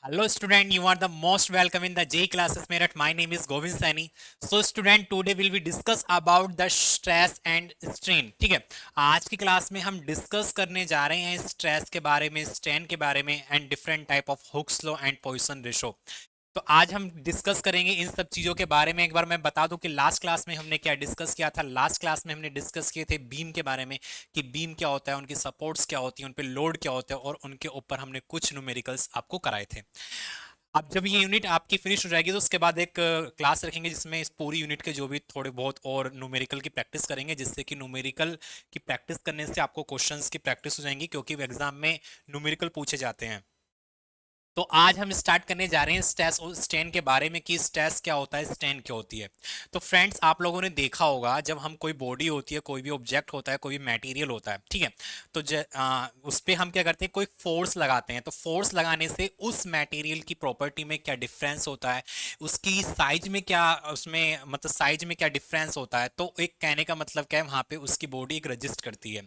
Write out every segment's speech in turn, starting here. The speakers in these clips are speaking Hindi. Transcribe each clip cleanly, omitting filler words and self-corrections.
Hello student, you are the most welcome in the J classes Meerut. My name is Govind Saini. So student, today will we discuss about the stress and strain. ठीक है, आज की क्लास में हम डिस्कस करने जा रहे हैं स्ट्रेस के बारे में, स्ट्रेन के बारे में and different type of Hooke's law and Poisson ratio. तो आज हम डिस्कस करेंगे इन सब चीजों के बारे में। एक बार मैं बता दूं कि लास्ट क्लास में हमने क्या डिस्कस किया था। लास्ट क्लास में हमने डिस्कस किए थे बीम के बारे में कि बीम क्या होता है, उनकी सपोर्ट्स क्या होती है, उन पे लोड क्या होता है और उनके ऊपर हमने कुछ न्यूमेरिकल्स आपको कराए थे। अब जब ये यूनिट आपकी फिनिश हो जाएगी तो उसके बाद एक क्लास रखेंगे जिसमें इस पूरी यूनिट के जो भी थोड़े बहुत और न्यूमेरिकल की प्रैक्टिस करेंगे, जिससे कि न्यूमेरिकल की प्रैक्टिस करने से आपको क्वेश्चंस की प्रैक्टिस हो जाएंगी, क्योंकि एग्जाम में न्यूमेरिकल पूछे जाते हैं। तो आज हम स्टार्ट करने जा रहे हैं स्ट्रेस और स्ट्रेन के बारे में कि स्ट्रेस क्या होता है, स्ट्रेन क्या होती है। तो फ्रेंड्स, आप लोगों ने देखा होगा जब हम कोई बॉडी होती है, कोई भी ऑब्जेक्ट होता है, कोई भी मटेरियल होता है, ठीक है, तो उस पे हम क्या करते हैं, कोई फोर्स लगाते हैं। तो फोर्स लगाने से उस मटेरियल की प्रॉपर्टी में क्या डिफरेंस होता है, उसकी साइज में क्या, उसमें मतलब साइज में क्या डिफरेंस होता है। तो एक कहने का मतलब क्या है, वहां पे उसकी बॉडी एक रजिस्ट करती है।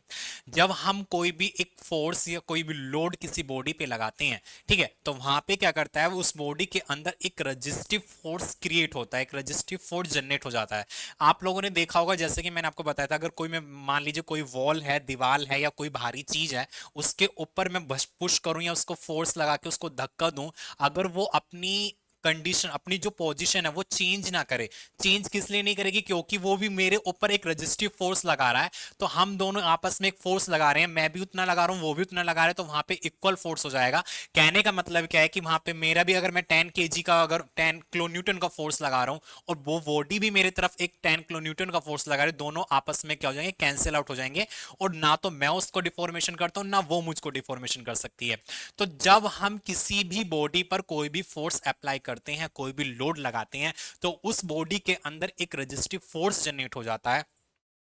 जब हम कोई भी एक फोर्स या कोई भी लोड किसी बॉडी पे लगाते हैं, ठीक है, तो वहां पे क्या करता है, उस बॉडी के अंदर एक रजिस्टिव फोर्स क्रिएट होता है, एक रजिस्टिव फोर्स जनरेट हो जाता है। आप लोगों ने देखा होगा, जैसे कि मैंने आपको बताया था, अगर कोई मैं मान लीजिए कोई वॉल है, दीवार है या कोई भारी चीज है, उसके ऊपर मैं पुश करूं या उसको फोर्स लगा के उसको धक्का दूं, अगर वो अपनी कंडीशन, अपनी जो पोजीशन है वो चेंज ना करे। चेंज किस लिए नहीं करेगी, क्योंकि वो भी मेरे ऊपर एक रजिस्टिव फोर्स लगा रहा है। तो हम दोनों आपस में एक फोर्स लगा रहे हैं, मैं भी उतना लगा रहा हूं, वो भी उतना लगा रहा है, तो वहां पे इक्वल फोर्स हो जाएगा। कहने का मतलब क्या है कि वहां पे मेरा भी, अगर मैं 10 kg का, अगर 10 किलो न्यूटन का फोर्स लगा रहा हूं और वो बॉडी भी मेरी तरफ एक 10 किलो न्यूटन का फोर्स लगा रहे, दोनों आपस में क्या हो जाएंगे, कैंसिल आउट हो जाएंगे। और ना तो मैं उसको डिफॉर्मेशन करता हूं, ना वो मुझको डिफॉर्मेशन कर सकती है। तो जब हम किसी भी बॉडी पर कोई भी फोर्स अप्लाई करते हैं, कोई भी लोड लगाते हैं, तो उस बॉडी के अंदर एक रेजिस्टिव फोर्स जनरेट हो जाता है,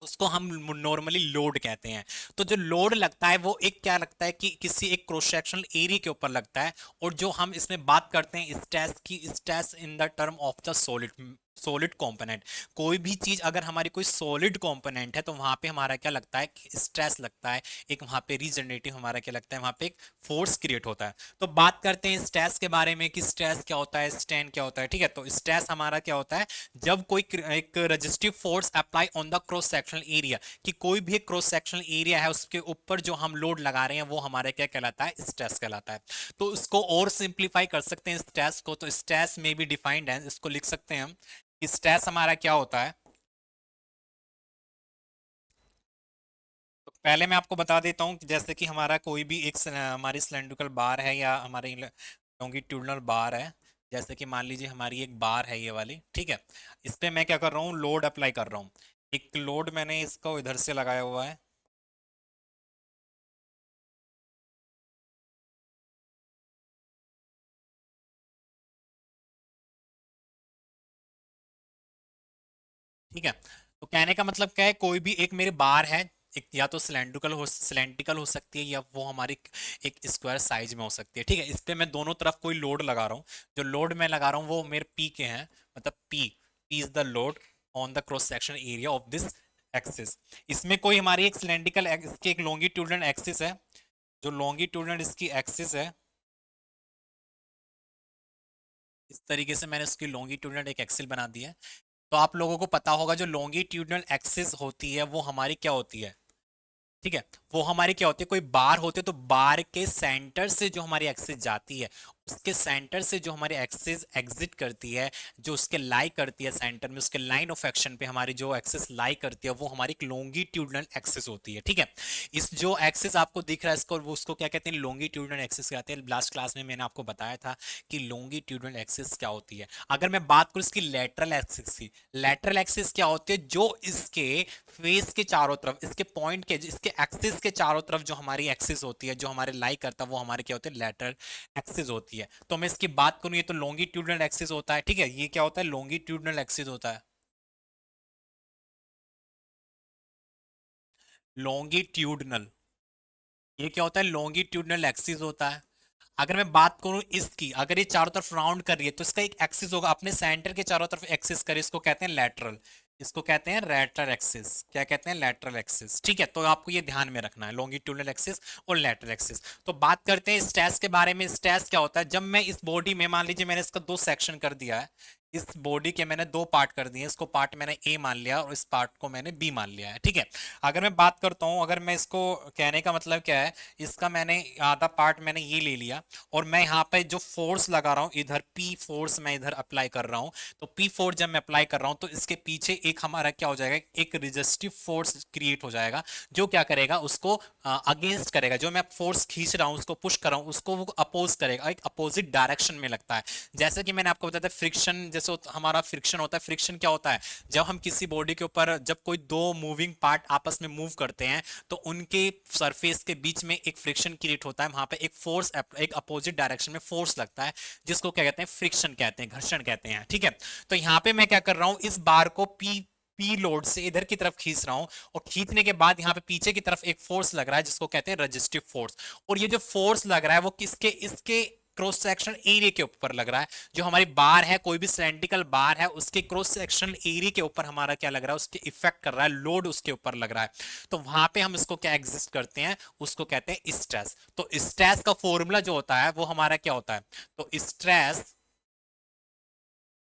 उसको हम नॉर्मली लोड कहते हैं। तो जो लोड लगता है वो एक क्या लगता है कि किसी एक क्रॉस सेक्शनल एरिया के ऊपर लगता है। और जो हम इसमें बात करते हैं स्ट्रेस की, stress in the term of the solid, solid component. कोई भी चीज अगर हमारी कोई सॉलिड कंपोनेंट है तो वहां पे हमारा क्या लगता है, स्ट्रेस लगता है। एक वहां पे रीजनरेटिव हमारा क्या लगता है, वहां पे एक फोर्स क्रिएट होता है। तो बात करते हैं स्ट्रेस के बारे में कि स्ट्रेस क्या होता है, स्ट्रेन क्या होता है। ठीक है, तो स्ट्रेस हमारा क्या होता है, जब कोई एक resistive force apply on the cross sectional area, कि कोई भी एक क्रॉस सेक्शनल एरिया है उसके ऊपर जो हम लोड लगा रहे हैं वो हमारा क्या कहलाता है, स्ट्रेस कहलाता है। तो इसको और सिंप्लीफाई कर सकते हैं स्ट्रेस को, तो स्ट्रेस में भी डिफाइंड है, इसको लिख सकते हैं हम कि स्ट्रेस हमारा क्या होता है। तो पहले मैं आपको बता देता हूँ कि जैसे कि हमारा कोई भी एक हमारी सिलेंड्रिकल बार है या हमारी लॉन्गिट्यूडनल बार है। जैसे कि मान लीजिए हमारी एक बार है ये वाली, ठीक है, इस पे मैं क्या कर रहा हूँ, लोड अप्लाई कर रहा हूँ। एक लोड मैंने इसको इधर से लगाया हुआ है, ठीक है। तो कहने का मतलब क्या है, कोई भी एक मेरे बार है, एक या तो सिलेंड्रिकल हो सकती है या वो हमारी एक स्क्वायर साइज में हो सकती है। ठीक है, इस पे मैं दोनों तरफ कोई लोड लगा रहा हूँ। जो लोड मैं लगा रहा हूँ वो मेरे पी के हैं, मतलब P is the load on the cross section area of this axis. इसमें कोई हमारी एक सिलेंड्रिकल, इसकी एक लॉन्गिट्यूडनल एक्सिस है। जो लॉन्गिट्यूडनल इसकी एक्सिस है, इस तरीके से मैंने उसकी लॉन्गिट्यूडनल एक एक्सिस बना दी है। तो आप लोगों को पता होगा जो लॉन्गिट्यूडनल एक्सिस होती है वो हमारी क्या होती है, ठीक है, वो हमारी क्या होती है, कोई बार होते है, तो बार के सेंटर से जो हमारी एक्सिस जाती है, उसके सेंटर से जो हमारी एक्सिस एग्जिट करती है, जो उसके लाई करती है सेंटर में, उसके लाइन ऑफ एक्शन पे हमारी जो एक्सिस लाई करती है वो हमारी लॉन्गिट्यूडनल एक्सिस होती है। ठीक है, इस जो एक्सिस आपको दिख रहा है इसको, वो उसको क्या कहते हैं, लॉन्गिट्यूडनल एक्सिस कहते हैं। लास्ट क्लास में मैंने आपको बताया था कि लॉन्गिट्यूडनल एक्सिस क्या होती है। अगर मैं बात करूं इसकी लेटरल एक्सिस की, लेटरल एक्सिस क्या होती है, जो इसके फेस के चारों तरफ, इसके पॉइंट के, इसके एक्सिस के चारों तरफ जो हमारी एक्सिस होती है, जो हमारे लाई करता है, वो हमारे क्या होते हैं, लेटरल एक्सिस होती है। तो मैं इसकी बात करूं, ये तो लॉन्गिट्यूडनल एक्सिस होता है। ठीक है, ये क्या होता है, लॉन्गिट्यूडनल एक्सिस होता है। लॉन्गिट्यूडनल, ये क्या होता है, लॉन्गिट्यूडनल एक्सिस होता है। अगर मैं बात करूं इसकी, अगर ये चारों तरफ राउंड कर रही है तो इसका एक एक्सिस होगा, अपने सेंटर के चारों तरफ एक्सिस करे, इसको कहते हैं लेटरल। इसको कहते हैं लैटरल एक्सिस। क्या कहते हैं? Lateral axis. ठीक है, तो आपको ये ध्यान में रखना है, लॉन्गिट्यूडनल एक्सिस और लैटरल एक्सिस। तो बात करते हैं स्ट्रेस के बारे में। स्ट्रेस क्या होता है? जब मैं इस बॉडी में, मान लीजिए मैंने इसका दो सेक्शन कर दिया है, इस बॉडी के मैंने दो पार्ट कर दिए, इसको पार्ट मैंने ए मान लिया और इस पार्ट को मैंने बी मान लिया है। ठीक है, अगर मैं बात करता हूं, अगर मैं इसको, कहने का मतलब क्या है, इसका मैंने आधा पार्ट मैंने ये ले लिया और मैं यहाँ पे जो फोर्स लगा रहा हूँ, इधर पी फोर्स मैं इधर अप्लाई कर रहा हूँ, तो पी फोर्स जब मैं अप्लाई कर रहा हूं तो इसके पीछे एक हमारा क्या हो जाएगा, एक रेजिस्टिव फोर्स क्रिएट हो जाएगा, जो क्या करेगा, उसको अगेंस्ट करेगा। जो मैं फोर्स खींच रहा हूं, उसको पुश कर रहा हूं, उसको वो अपोज करेगा, एक अपोजिट डायरेक्शन में लगता है। जैसे कि मैंने आपको बताया था फ्रिक्शन, जैसे हमारा फ्रिक्शन होता है। फ्रिक्शन क्या होता है? जब हम किसी बॉडी के ऊपर, जब कोई दो मूविंग पार्ट आपस में मूव करते हैं, तो उनके सरफेस के बीच में एक फ्रिक्शन क्रिएट होता है, वहां पे एक फोर्स, एक अपोजिट डायरेक्शन में फोर्स लगता है, जिसको क्या कहते हैं? फ्रिक्शन कहते हैं, घर्षण कहते हैं। ठीक है, तो यहां पे मैं क्या कर रहा हूं, इस बार को पी लोड से इधर की तरफ खींच रहा हूं, और खींचने के बाद यहां पे पीछे की तरफ एक फोर्स लग रहा है, जिसको कहते हैं रेजिस्टिव फोर्स। और ये जो फोर्स लग रहा है वो किसके, इसके क्रॉस सेक्शन एरिया के ऊपर लग रहा है। जो हमारी बार है, कोई भी सिलेंड्रिकल बार है, उसके क्रॉस सेक्शन एरिया के ऊपर हमारा क्या लग रहा है, उसके इफेक्ट कर रहा है, लोड उसके ऊपर लग रहा है। तो वहां पे हम इसको क्या एग्जिस्ट करते हैं, उसको कहते हैं स्ट्रेस। तो स्ट्रेस का फॉर्मूला जो होता है वो हमारा क्या होता है, तो स्ट्रेस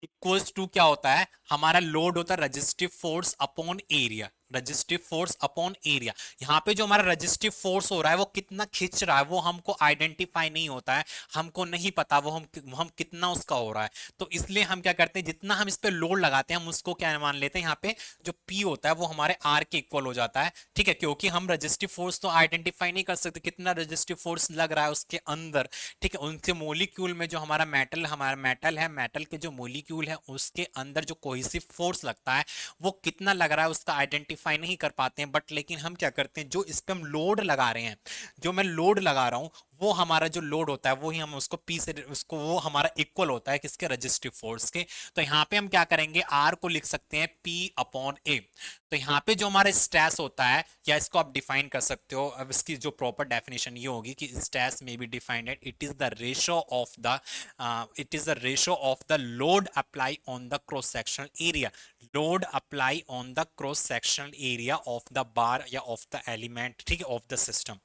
इक्वल्स टू क्या होता है, हमारा लोड होता है resistive force upon area. Resistive force upon area. यहां पे जो हमारा रेजिस्टिव फोर्स हो रहा है वो कितना खींच रहा है वो हमको आइडेंटिफाई नहीं होता है, हमको नहीं पता वो हम कितना उसका हो रहा है। तो इसलिए हम क्या करते हैं, जितना हम इस पे लोड लगाते हैं हम उसको क्या मान लेते हैं, यहाँ पे जो पी होता है वो हमारे आर के इक्वल हो जाता है। ठीक है, क्योंकि हम रेजिस्टिव फोर्स तो आइडेंटिफाई नहीं कर सकते कितना रेजिस्टिव फोर्स लग रहा है उसके अंदर। ठीक है, उनके मोलिक्यूल में जो हमारा मेटल है, मेटल के जो मोलिक्यूल है उसके अंदर जो कोहेसिव फोर्स लगता है वो कितना लग रहा है उसका आइडेंटिफाई नहीं कर पाते हैं। बट लेकिन हम क्या करते हैं, जो इस पे हम लोड लगा रहे हैं, जो मैं लोड लगा रहा हूं, वो हमारा जो लोड होता है वो ही हम उसको पी से, उसको वो हमारा इक्वल होता है किसके, रेजिस्टिव फोर्स के। तो यहाँ पे हम क्या करेंगे, आर को लिख सकते हैं पी अपॉन ए। तो यहाँ पे जो हमारा स्ट्रेस होता है, या इसको आप डिफाइन कर सकते हो, अब इसकी जो प्रॉपर डेफिनेशन ये होगी कि स्ट्रेस में be defined at it is the ratio of the load apply on the cross sectional area. Load apply on the cross sectional area of the bar या ऑफ द एलिमेंट, ठीक है, ऑफ द सिस्टम।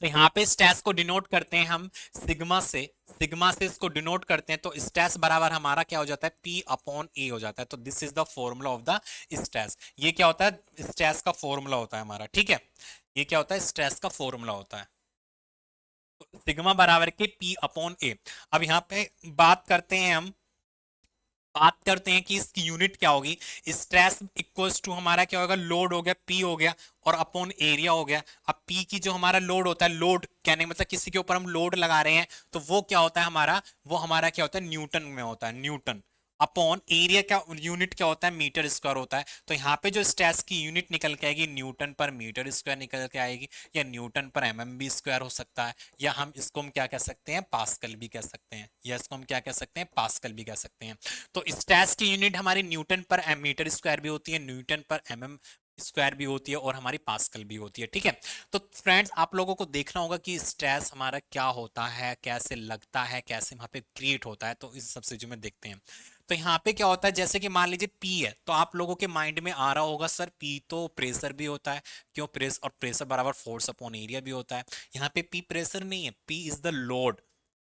तो यहाँ पे स्ट्रेस को डिनोट करते हैं हम सिग्मा से। सिग्मा से इसको डिनोट करते हैं, तो स्ट्रेस बराबर हमारा क्या हो जाता है, पी अपॉन ए हो जाता है। तो this is the formula of the stress. ये क्या होता है, स्ट्रेस का फॉर्मूला होता है हमारा। ठीक है, ये क्या होता है, स्ट्रेस का फॉर्मूला होता है। तो सिग्मा बराबर के पी अपॉन ए। अब यहाँ पे बात करते हैं हम, बात करते हैं कि इसकी यूनिट क्या होगी। स्ट्रेस इक्वल्स टू हमारा क्या होगा, लोड हो गया, पी हो गया, और अपॉन एरिया हो गया। अब पी की जो हमारा लोड होता है, लोड कहने मतलब किसी के ऊपर हम लोड लगा रहे हैं, तो वो क्या होता है हमारा, वो हमारा क्या होता है, न्यूटन में होता है, न्यूटन। अपॉन एरिया का यूनिट क्या होता है, मीटर स्क्वायर होता है। तो यहाँ पे जो स्ट्रेस की यूनिट निकल के आएगी, न्यूटन पर मीटर स्क्वायर निकल के आएगी, या न्यूटन पर एमएम स्क्वायर हो सकता है, या हम इसको हम क्या कह सकते हैं, पास्कल भी कह सकते हैं, या इसको हम क्या कह सकते हैं, पास्कल भी कह सकते हैं। तो स्ट्रेस की यूनिट हमारी न्यूटन पर मीटर स्क्वायर भी होती है, न्यूटन पर एमएम स्क्वायर भी होती है, और हमारी पास्कल भी होती है। ठीक है, तो फ्रेंड्स आप लोगों को देखना होगा कि स्ट्रेस हमारा क्या होता है, कैसे लगता है, कैसे वहां पे क्रिएट होता है। तो इस सब चीजों में देखते हैं। तो यहाँ पे क्या होता है, जैसे कि मान लीजिए पी है, तो आप लोगों के माइंड में आ रहा होगा सर पी तो प्रेशर भी होता है, क्यों, प्रेस और प्रेशर बराबर फोर्स अपॉन एरिया भी होता है। यहाँ पे पी प्रेशर नहीं है, P is the load.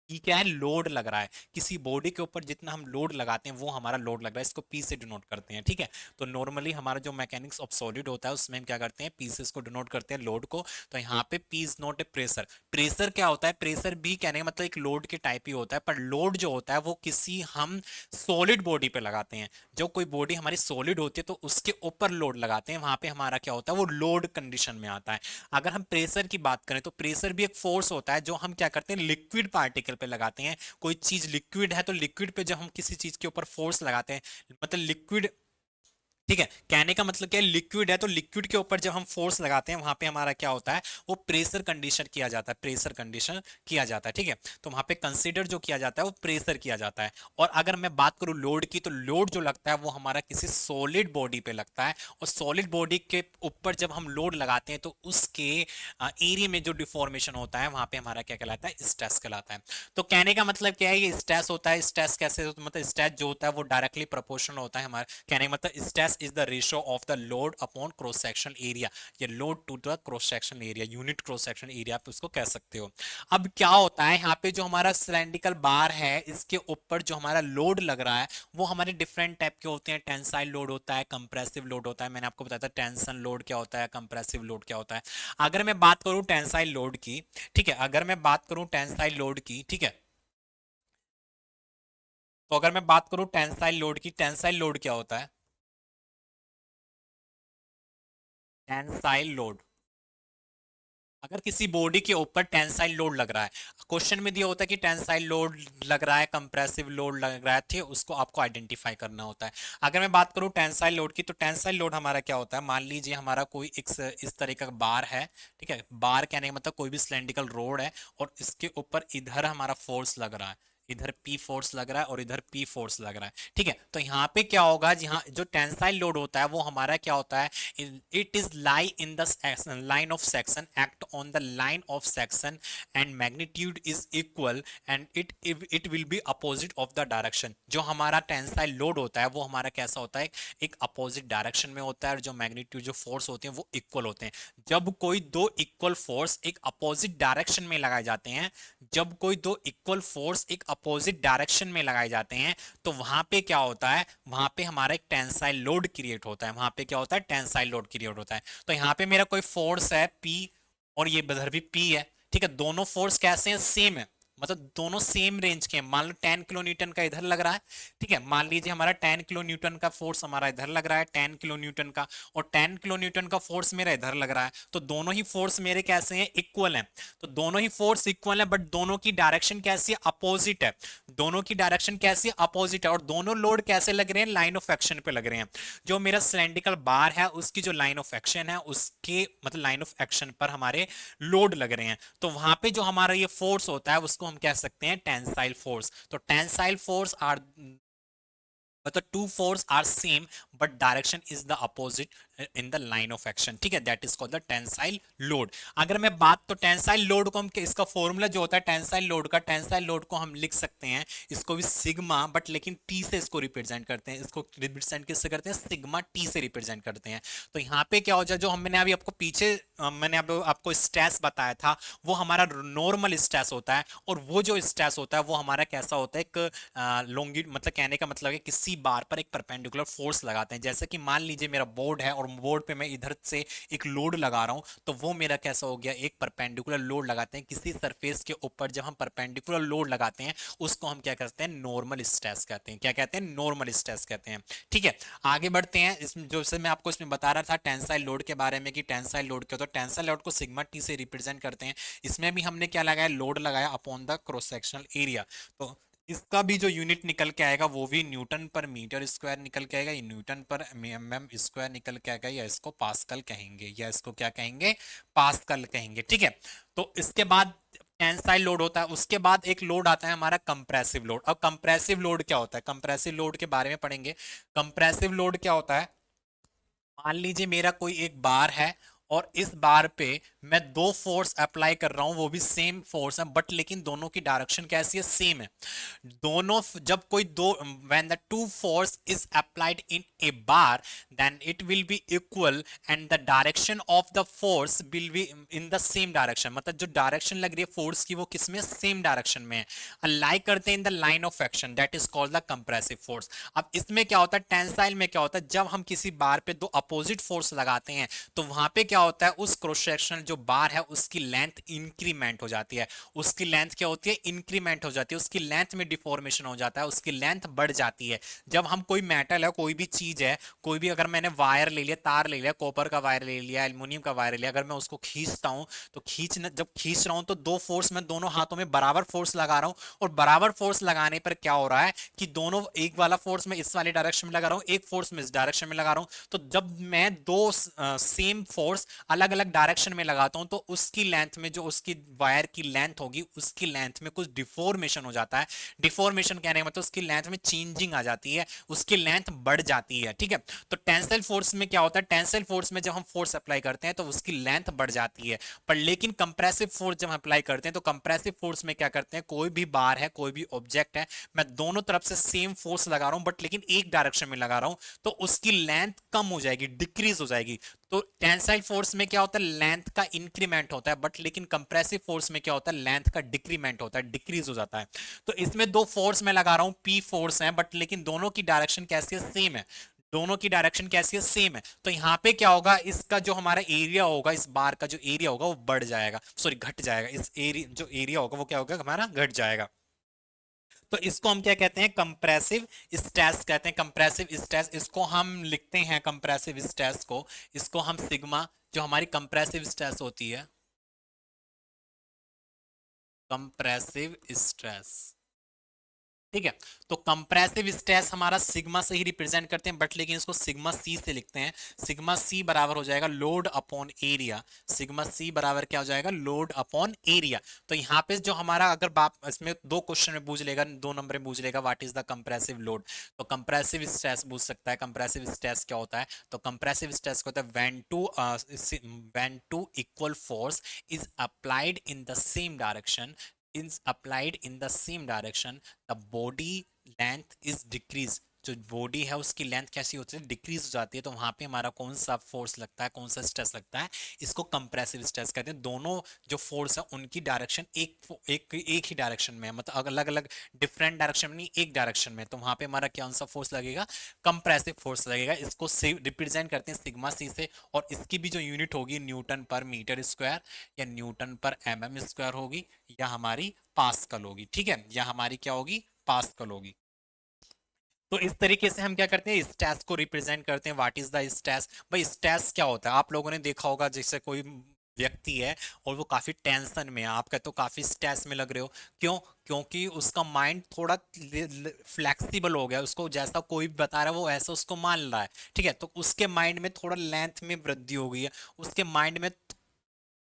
P क्या है, लोड लग रहा है किसी बॉडी के ऊपर, जितना हम लोड लगाते हैं वो हमारा लोड लग रहा है, इसको पी से डिनोट करते हैं। ठीक है, तो नॉर्मली हमारा जो मैकेनिक्स ऑफ सॉलिड होता है उसमें हम क्या करते हैं, पी से इसको डिनोट करते हैं, लोड को। तो यहाँ पे P is not a pressure. Pressure क्या होता है, प्रेशर भी कहने का मतलब एक लोड के टाइप ही होता है, पर लोड जो होता है वो किसी हम सॉलिड बॉडी पे लगाते हैं। जो कोई बॉडी हमारी सॉलिड होती है तो उसके ऊपर लोड लगाते हैं, वहां पे हमारा क्या होता है, वो लोड कंडीशन में आता है। अगर हम प्रेशर की बात करें तो प्रेशर भी एक फोर्स होता है, जो हम क्या करते हैं, लिक्विड पार्टिकल पे लगाते हैं। कोई चीज लिक्विड है तो लिक्विड पे जब हम किसी चीज के ऊपर फोर्स लगाते हैं, मतलब लिक्विड ठीक है, कहने का मतलब क्या है, लिक्विड है तो लिक्विड के ऊपर जब हम फोर्स लगाते हैं वहां पे हमारा क्या होता है, वो प्रेशर कंडीशन किया जाता है, प्रेशर कंडीशन किया जाता है। ठीक है, तो वहां पे कंसीडर जो किया जाता है वो प्रेशर किया जाता है। और अगर मैं बात करूं लोड की, तो लोड जो लगता है वो हमारा किसी सॉलिड बॉडी पे लगता है, और सॉलिड बॉडी के ऊपर जब हम लोड लगाते हैं तो उसके एरिया में जो डिफॉर्मेशन होता है वहां पे हमारा क्या कहलाता है, स्ट्रेस कहलाता है। तो कहने का मतलब क्या है, ये स्ट्रेस होता है। स्ट्रेस कैसे मतलब स्ट्रेस जो होता है वो डायरेक्टली प्रोपोर्शनल होता है हमारे, कहने का मतलब stress is the ratio of the load upon cross section area, ये load to the cross section area, unit cross section area आप उसको कह सकते हो। अब क्या होता है यहाँ पे, जो हमारा सिलेंड्रिकल बार है इसके ऊपर जो हमारा लोड लग रहा है वो हमारे डिफरेंट टाइप के होते हैं। टेंसाइल लोड होता है, कंप्रेसिव लोड होता है, मैंने आपको बताया था टेंशन लोड क्या होता है, कंप्रेसिव लोड क्या होता है। अगर मैं बात करूं टेंसाइल लोड की, ठीक है, अगर मैं बात करूं टेंसाइल लोड की, ठीक है, तो अगर मैं बात करूं टेंसाइल लोड की, टेंसाइल लोड क्या होता है, टेंसाइल लोड, अगर किसी बॉडी के ऊपर टेंसाइल लोड लग रहा है, क्वेश्चन में दिया होता है कि टेंसाइल लोड लग रहा है, कंप्रेसिव लोड लग रहा है, ठीक है, उसको आपको आइडेंटिफाई करना होता है। अगर मैं बात करूं टेंसाइल लोड की, तो टेंसाइल लोड हमारा क्या होता है, मान लीजिए हमारा कोई एक इस तरह का बार है, ठीक है, बार कहने का मतलब कोई भी सिलेंड्रिकल रोड है, और इसके ऊपर इधर हमारा फोर्स लग रहा है, इधर P फोर्स लग रहा है और इधर P फोर्स लग रहा है। ठीक है, तो यहाँ पे क्या होगा, जहाँ जो टेंसाइल लोड होता है वो हमारा क्या होता है, it is lie in the line of section, act on the line of section and magnitude is equal and it will be opposite of the direction। जो हमारा टेंसाइल लोड होता है वो हमारा कैसा होता है, एक अपोजिट डायरेक्शन में होता है, और जो मैग्नीट्यूड जो फोर्स होते हैं वो इक्वल होते हैं। जब कोई दो इक्वल फोर्स एक अपोजिट डायरेक्शन में लगाए जाते हैं, जब कोई दो इक्वल फोर्स एक अपोजिट डायरेक्शन में लगाए जाते हैं, तो वहां पे क्या होता है, वहां पे हमारा एक टेंसाइल लोड क्रिएट होता है, वहां पे क्या होता है, टेंसाइल लोड क्रिएट होता है। तो यहाँ पे मेरा कोई फोर्स है P, और ये इधर भी P है, ठीक है, दोनों फोर्स कैसे हैं, सेम है, मतलब दोनों सेम रेंज के हैं। मान लो 10 किलो न्यूटन का इधर लग रहा है, ठीक है, मान लीजिए हमारा 10 किलो न्यूटन का फोर्स हमारा इधर लग रहा है, 10 किलो न्यूटन का, और 10 किलो न्यूटन का फोर्स मेरा इधर लग रहा है, तो दोनों ही फोर्स मेरे कैसे हैं, इक्वल हैं। तो दोनों ही फोर्स इक्वल है, बट दोनों की डायरेक्शन कैसी है, अपोजिट है, दोनों की डायरेक्शन कैसी है, अपोजिट है, और दोनों लोड कैसे लग रहे हैं, लाइन ऑफ एक्शन पे लग रहे हैं। जो मेरा सिलेंड्रिकल बार है उसकी जो लाइन ऑफ एक्शन है उसके मतलब लाइन ऑफ एक्शन पर हमारे लोड लग रहे हैं, तो वहां पे जो हमारा ये फोर्स होता है उसको हम कह सकते हैं टेंसाइल फोर्स। तो टेंसाइल फोर्स आर मतलब two force are same but direction is the opposite in the line of action, ठीक है, that is called the tensile load. अगर मैं बात, तो टेंसाइल लोड को हम, इसका फॉर्मूला जो होता है टेंसाइल लोड का, टेंसाइल लोड को हम लिख सकते हैं, इसको भी सिग्मा, बट लेकिन टी से इसको रिप्रेजेंट करते हैं, इसको रिप्रेजेंट किससे करते हैं, सिग्मा टी से रिप्रेजेंट करते हैं। तो यहाँ पे क्या हो जाए, जो मैंने अभी आपको पीछे मैंने आपको स्ट्रेस बताया था, वो हमारा नॉर्मल स्ट्रेस होता है, और वो जो स्ट्रेस होता है वो हमारा कैसा होता है, एक लोंगी मतलब कहने का मतलब है किसी बार पर एक परपेंडिकुलर फोर्स लगाते हैं। जैसे कि मान लीजिए मेरा बोर्ड है और बोर्ड पे मैं इधर से एक लोड लगा रहा हूं, तो वो मेरा कैसा हो गया, एक परपेंडिकुलर लोड लगाते हैं किसी सरफेस के ऊपर। जब हम परपेंडिकुलर लोड लगाते हैं उसको हम क्या करते हैं, नॉर्मल स्ट्रेस कहते हैं। क्या कहते हैं, नॉर्मल स्ट्रेस कहते हैं। ठीक है, आगे बढ़ते हैं। इसमें जो से मैं आपको इसमें बता रहा था टेंसाइल लोड के बारे में कि टेंसाइल लोड क्या होता है, टेंसाइल लोड को सिग्मा टी से रिप्रेजेंट करते हैं। इसमें भी हमने क्या लगाया, लोड लगाया upon the cross sectional area. तो इसका भी जो यूनिट निकल के आएगा वो भी न्यूटन पर मीटर स्क्वायर निकल के आएगा, ये न्यूटन पर एमएम स्क्वायर निकल के आएगा, या इसको पास्कल कहेंगे, या इसको क्या कहेंगे, पास्कल कहेंगे। ठीक है, तो इसके बाद टेंसाइल लोड होता है, उसके बाद एक लोड आता है हमारा कंप्रेसिव लोड। अब कंप्रेसिव लोड क्या होता है, कंप्रेसिव लोड के बारे में पढ़ेंगे। कंप्रेसिव लोड क्या होता है, मान लीजिए मेरा कोई एक बार है, और इस बार पे मैं दो फोर्स अप्लाई कर रहा हूं, वो भी सेम फोर्स है, बट लेकिन दोनों की डायरेक्शन कैसी है, सेम है। दोनों जब कोई दो, when the two force is applied in a bar then it will be equal and the direction of the force will be in the same direction। मतलब जो डायरेक्शन लग रही है फोर्स की वो किस में, सेम डायरेक्शन में है, अलाइ करते हैं इन the line of action, that is called the compressive force. अब इसमें क्या होता है, टेंसाइल में क्या होता है, जब हम किसी बार पे दो अपोजिट फोर्स लगाते हैं तो वहां पे क्या क्या होता है, उस क्रॉस सेक्शनल जो बार है उसकी लेंथ इंक्रीमेंट हो जाती है। उसकी लेंथ क्या होती है, इंक्रीमेंट हो जाती है, उसकी लेंथ में डिफॉर्मेशन हो जाता है, उसकी लेंथ बढ़ जाती है। जब हम कोई मेटल है, कोई भी चीज है, कोई भी, अगर मैंने वायर ले लिया, तार ले लिया, कॉपर का वायर ले लिया, एल्युमिनियम का वायर ले लिया, अगर मैं उसको खींचता हूं तो जब खींच रहा हूं तो दो फोर्स, मैं दोनों हाथों में बराबर फोर्स लगा रहा हूं, और बराबर फोर्स लगाने पर क्या हो रहा है कि दोनों, एक वाला फोर्स मैं इस वाले डायरेक्शन में लगा रहा हूं, एक फोर्स मैं इस डायरेक्शन में लगा रहा हूं, तो जब मैं दो सेम फोर्स अलग अलग डायरेक्शन में लगाता हूं तो उसकी लेंथ में, जो उसकी वायर की लेंथ होगी, उसकी लेंथ में कुछ डिफॉर्मेशन हो जाता है। डिफॉर्मेशन कहने का मतलब उसकी लेंथ में चेंजिंग आ जाती है, उसकी लेंथ बढ़ जाती है। ठीक है, तो टेंसाइल फोर्स में क्या होता है, टेंसाइल फोर्स में जब हम फोर्स अप्लाई करते हैं तो उसकी लेंथ बढ़ जाती है। पर लेकिन कंप्रेसिव फोर्स जब हम अप्लाई करते हैं तो कंप्रेसिव फोर्स में क्या करते हैं, कोई भी बार है, कोई भी ऑब्जेक्ट है, मैं दोनों तरफ से सेम फोर्स लगा रहा हूं बट लेकिन एक डायरेक्शन में लगा रहा हूं, तो उसकी लेंथ कम हो जाएगी, डिक्रीज हो जाएगी। तो टेंसाइल फोर्स में क्या होता है, लेंथ का इंक्रीमेंट होता है, बट लेकिन कंप्रेसिव फोर्स में क्या होता है, लेंथ का डिक्रीमेंट होता है, डिक्रीज हो जाता है। तो इसमें दो फोर्स मैं लगा रहा हूं, पी फोर्स है, बट लेकिन दोनों की डायरेक्शन कैसी है, सेम है। दोनों की डायरेक्शन कैसी है, सेम है। तो यहां पे क्या होगा, इसका जो हमारा एरिया होगा, इस बार का जो एरिया होगा वो बढ़ जाएगा, सॉरी घट जाएगा। इस एरिया, जो एरिया होगा वो क्या होगा, हमारा घट जाएगा। तो इसको हम क्या कहते हैं, कंप्रेसिव स्ट्रेस कहते हैं। कंप्रेसिव स्ट्रेस, इसको हम लिखते हैं, कंप्रेसिव स्ट्रेस को, इसको हम सिग्मा, जो हमारी कंप्रेसिव स्ट्रेस होती है, कंप्रेसिव स्ट्रेस। ठीक है, तो कंप्रेसिव स्ट्रेस हमारा सिग्मा से ही रिप्रेजेंट करते हैं, बट लेकिन इसको सिग्मा सी से लिखते हैं। सिग्मा सी बराबर हो जाएगा load upon area. Sigma C बराबर क्या हो जाएगा, लोड अपॉन एरिया। तो यहाँ पे जो हमारा, अगर बाप इसमें दो क्वेश्चन में पूछ लेगा, दो नंबर में पूछ लेगा, what is the compressive load, तो कंप्रेसिव स्ट्रेस पूछ सकता है। कंप्रेसिव स्ट्रेस क्या होता है, तो कंप्रेसिव स्ट्रेस क्या होता है, when two equal force is applied in the same direction, is applied in the same direction, the body length is decreased। जो बॉडी है उसकी लेंथ कैसी होती है, डिक्रीज हो जाती है। तो वहां पे हमारा कौन सा फोर्स लगता है, कौन सा स्ट्रेस लगता है, इसको कंप्रेसिव स्ट्रेस कहते हैं। दोनों जो फोर्स है उनकी डायरेक्शन एक ही डायरेक्शन में है, मतलब अलग अलग डिफरेंट डायरेक्शन में नहीं, एक डायरेक्शन में। तो वहां पे हमारा कौन सा फोर्स लगेगा, कंप्रेसिव फोर्स लगेगा। इसको रिप्रेजेंट करते हैं सिग्मा सी से, और इसकी भी जो यूनिट होगी न्यूटन पर मीटर स्क्वायर, या न्यूटन पर mm स्क्वायर होगी, या हमारी पास्कल होगी। ठीक है, या हमारी क्या होगी, पास्कल होगी। तो इस तरीके से हम क्या करते हैं, स्ट्रेस को रिप्रेजेंट करते हैं। व्हाट इज द स्ट्रेस, भाई स्ट्रेस क्या होता है, आप लोगों ने देखा होगा, जैसे कोई व्यक्ति है और वो काफी टेंशन में है, आप कहते हो काफी स्ट्रेस में लग रहे हो, क्यों, क्योंकि उसका माइंड थोड़ा फ्लेक्सिबल हो गया, उसको जैसा कोई भी बता रहा है वो ऐसा उसको मान रहा है। ठीक है, तो उसके माइंड में थोड़ा लेंथ में वृद्धि हो गई है, उसके माइंड में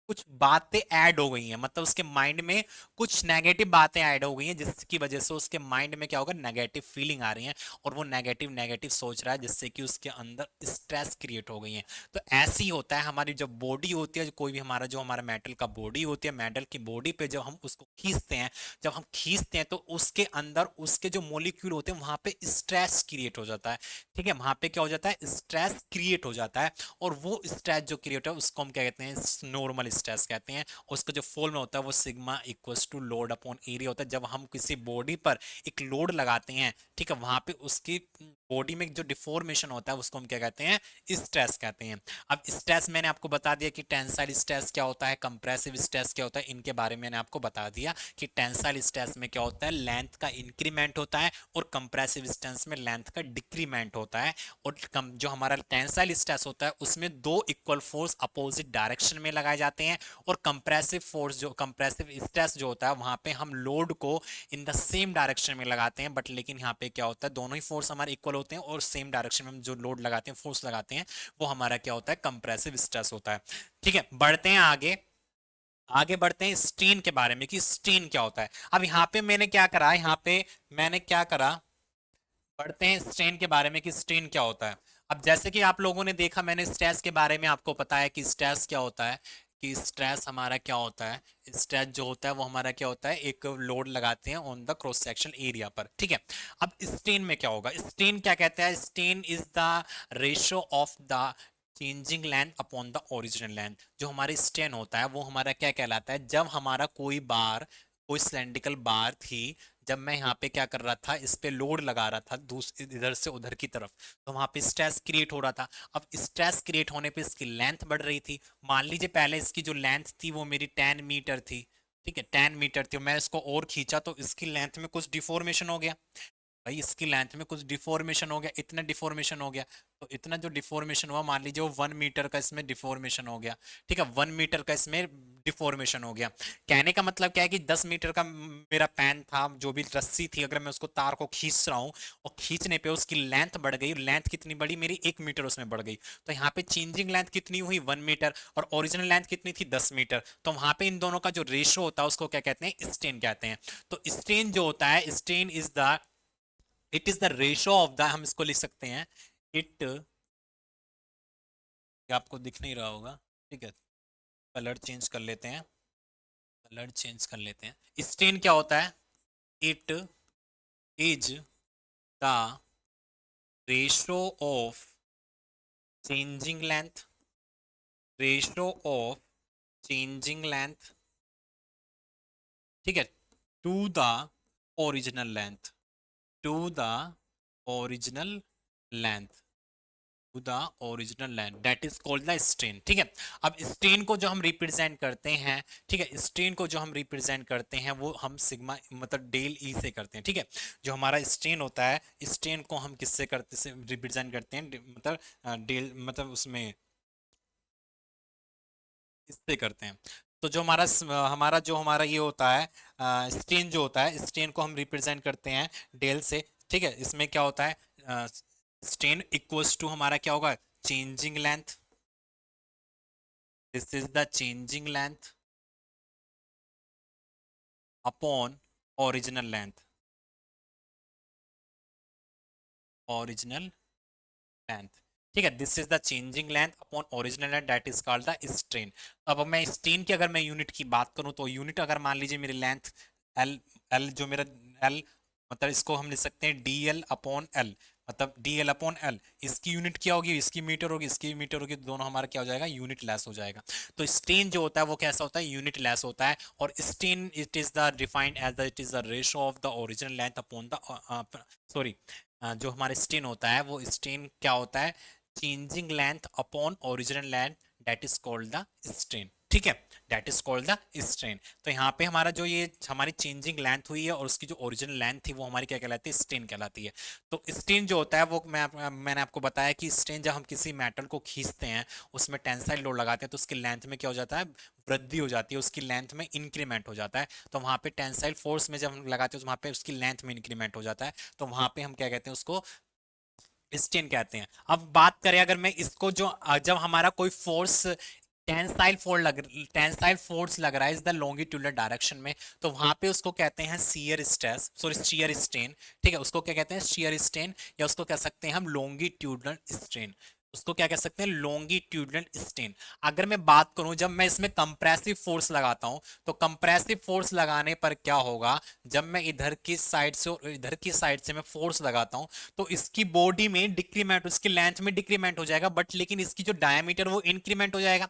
कुछ बातें ऐड हो गई हैं, मतलब उसके माइंड में कुछ नेगेटिव बातें ऐड हो गई हैं, जिसकी वजह से उसके माइंड में क्या होगा, नेगेटिव फीलिंग आ रही है, और वो नेगेटिव नेगेटिव सोच रहा है, जिससे कि उसके अंदर स्ट्रेस क्रिएट हो गई है। तो ऐसे ही होता है, हमारी जब बॉडी होती है, कोई भी हमारा जो हमारा मेटल का बॉडी होती है, मेटल की बॉडी पे जब हम उसको खींचते हैं, जब हम खींचते हैं तो उसके अंदर उसके जो मोलिक्यूल होते हैं वहां पे स्ट्रेस क्रिएट हो जाता है। ठीक है, वहां पे क्या हो जाता है, स्ट्रेस क्रिएट हो जाता है, और वो स्ट्रेस जो क्रिएट है उसको हम क्या कहते हैं, नॉर्मल स्ट्रेस कहते हैं। उसका जो फॉर्मूला होता है वो sigma equals to load upon area होता है। जब हम किसी बॉडी पर एक लोड लगाते हैं, ठीक है, वहां पे उसकी बॉडी में जो डिफॉर्मेशन होता है उसको हम क्या कहते हैं, स्ट्रेस कहते हैं। अब स्ट्रेस मैंने आपको बता दिया कि टेंसाइल स्ट्रेस क्या होता है, कंप्रेसिव स्ट्रेस क्या होता है, इनके बारे में मैंने आपको बता दिया कि टेंसाइल स्ट्रेस में क्या होता है, लेंथ का इंक्रीमेंट होता है, और कंप्रेसिव स्ट्रेस में लेंथ का डिक्रीमेंट होता है। और जो हमारा टेंसाइल स्ट्रेस होता है उसमें दो इक्वल फोर्स अपोजिट डायरेक्शन में लगाए जाते हैं, और कंप्रेसिव फोर्स जो कंप्रेसिव स्ट्रेस जो होता है वहां पे हम लोड को इन द सेम डायरेक्शन में लगाते हैं, बट लेकिन यहाँ पे क्या होता है, दोनों ही फोर्स हमारे इक्वल होते हैं, और सेम डायरेक्शन में हम जो लोड लगाते हैं, फोर्स लगाते हैं, वो हमारा क्या होता है, कंप्रेसिव स्ट्रेस होता है। ठीक है, बढ़ते हैं आगे। आगे बढ़ते हैं स्ट्रेन के बारे में कि स्ट्रेन क्या होता है। अब यहाँ पे मैंने क्या करा, यहाँ पे मैंने क्या करा, पढ़ते हैं स्ट्रेन के बारे में कि स्ट्रेन क्या होता है। अब जैसे कि आप लोगों ने देखा, मैंने स्ट्रेस के बारे में आपको पता है कि स्ट्रेस क्या होता है, कि स्ट्रेस हमारा क्या होता है, स्ट्रेस जो होता है वो हमारा क्या होता है, एक लोड लगाते हैं on the cross section area पर। ठीक है, अब स्ट्रेन में क्या होगा, स्ट्रेन क्या कहते हैं, strain is the ratio of the changing length upon the original length. जो हमारी स्ट्रेन होता है वो हमारा क्या कहलाता है, जब हमारा कोई बार, कोई सिलेंड्रिकल बार थी जब मैं यहाँ पे क्या कर रहा था, इस पे लोड लगा रहा था इधर से उधर की तरफ, तो वहां पे स्ट्रेस क्रिएट हो रहा था। अब स्ट्रेस क्रिएट होने पे इसकी लेंथ बढ़ रही थी। मान लीजिए पहले इसकी जो लेंथ थी वो मेरी 10 मीटर थी, ठीक है 10 मीटर थी, मैं इसको और खींचा तो इसकी लेंथ में कुछ डिफॉर्मेशन हो गया। भाई इसकी लेंथ में कुछ डिफॉर्मेशन हो गया, इतना डिफॉर्मेशन हो गया। तो इतना जो डिफॉर्मेशन हुआ, मान लीजिए वो 1 मीटर का इसमें डिफॉर्मेशन हो गया, ठीक है 1 मीटर का इसमें डिफॉर्मेशन हो गया। कहने का मतलब क्या है कि 10 मीटर का मेरा पैन था, जो भी रस्सी थी, अगर मैं उसको तार को खींच रहा हूँ और खींचने पे उसकी लेंथ बढ़ गई, लेंथ कितनी बढ़ी मेरी, 1 मीटर उसमें बढ़ गई। तो यहाँ पे चेंजिंग लेंथ कितनी हुई, 1 मीटर, और ओरिजिनल लेंथ कितनी थी, 10 मीटर। तो वहां पे इन दोनों का जो रेशो होता है उसको क्या कहते हैं, स्ट्रेन कहते हैं। तो स्ट्रेन जो होता है, strain is the, it is the ratio of the, हम इसको लिख सकते हैं इट, आपको दिख नहीं रहा होगा, ठीक है कलर चेंज कर लेते हैं, कलर चेंज कर लेते हैं। स्ट्रेन क्या होता है, it is the ratio of changing length, ratio of changing length, ठीक है, to the original length, to the original length, to the original line, that is called the strain. ठीक है, अब स्ट्रेन को जो हम रिप्रेजेंट करते हैं, ठीक है स्ट्रेन को जो हम रिप्रेजेंट करते हैं वो हम सिग्मा मतलब डेल ई से करते हैं। ठीक है, जो हमारा स्ट्रेन होता है, स्ट्रेन को हम किससे करते से रिप्रेजेंट करते हैं, मतलब डेल मतलब उसमें इससे करते हैं। तो जो हमारा हमारा जो हमारा ये होता है स्ट्रेन, जो होता है स्ट्रेन को हम रिप्रेजेंट करते हैं डेल से। ठीक है, इसमें क्या होता है, स्ट्रेन इक्वल्स टू हमारा क्या होगा, changing length, this is the changing length upon original length, original length। ठीक है, this is the changing length upon original length, that is called the strain. अब मैं स्ट्रेन की अगर मैं यूनिट की बात करूं तो यूनिट अगर मान लीजिए मेरी लेंथ एल, एल जो मेरा एल, मतलब इसको हम लिख सकते हैं डी एल अपॉन एल, मतलब डी एल अपॉन एल, इसकी यूनिट क्या होगी, इसकी मीटर होगी, इसकी मीटर होगी, तो दोनों हमारा क्या हो जाएगा, यूनिट लेस हो जाएगा। तो स्ट्रेन जो होता है वो कैसा होता है, यूनिट लेस होता है। और strain it is the defined as the, it is the ratio of the original length upon the, sorry, जो हमारे स्ट्रेन होता है वो स्ट्रेन क्या होता है, changing length upon original length, that is called the strain. ठीक है, that is called the strain. तो यहाँ पे हमारा जो ये हमारी चेंजिंग लेंथ हुई है और उसकी जो ओरिजिनल लेंथ थी वो हमारी क्या कहलाती है, स्ट्रेन कहलाती है। तो स्ट्रेन जो होता है वो मैंने आपको बताया कि स्ट्रेन जब हम किसी मेटल को खींचते हैं, उसमें टेंसाइल लोड लगाते हैं, तो उसकी लेंथ में क्या हो जाता है, वृद्धि हो जाती है, उसकी लेंथ में इंक्रीमेंट हो जाता है। तो वहां पे टेंसाइल फोर्स में जब हम लगाते हैं तो वहां पे उसकी लेंथ में इंक्रीमेंट हो जाता है, तो वहां पे हम क्या कहते हैं, उसको स्टेन कहते हैं। अब बात करें अगर मैं इसको जो जब हमारा कोई फोर्स टेंसाइल फोर्स लग रहा है इज द लॉन्गिट्यूडनल डायरेक्शन में, तो वहां पे उसको कहते हैं shear stress, sorry shear strain. ठीक है, उसको क्या कहते हैं, शियर स्ट्रेन, या उसको कह सकते हैं हम लॉन्गिट्यूडनल स्ट्रेन, उसको क्या कह सकते हैं, लॉन्गिट्यूडनल स्ट्रेन। अगर मैं बात करूं जब मैं इसमें कंप्रेसिव फोर्स लगाता हूं, तो कंप्रेसिव फोर्स लगाने पर क्या होगा, जब मैं इधर की साइड से और इधर की साइड से मैं फोर्स लगाता हूं, तो इसकी बॉडी में डिक्रीमेंट, उसकी लेंथ में डिक्रीमेंट हो जाएगा, बट लेकिन इसकी जो डायमीटर वो इंक्रीमेंट हो जाएगा।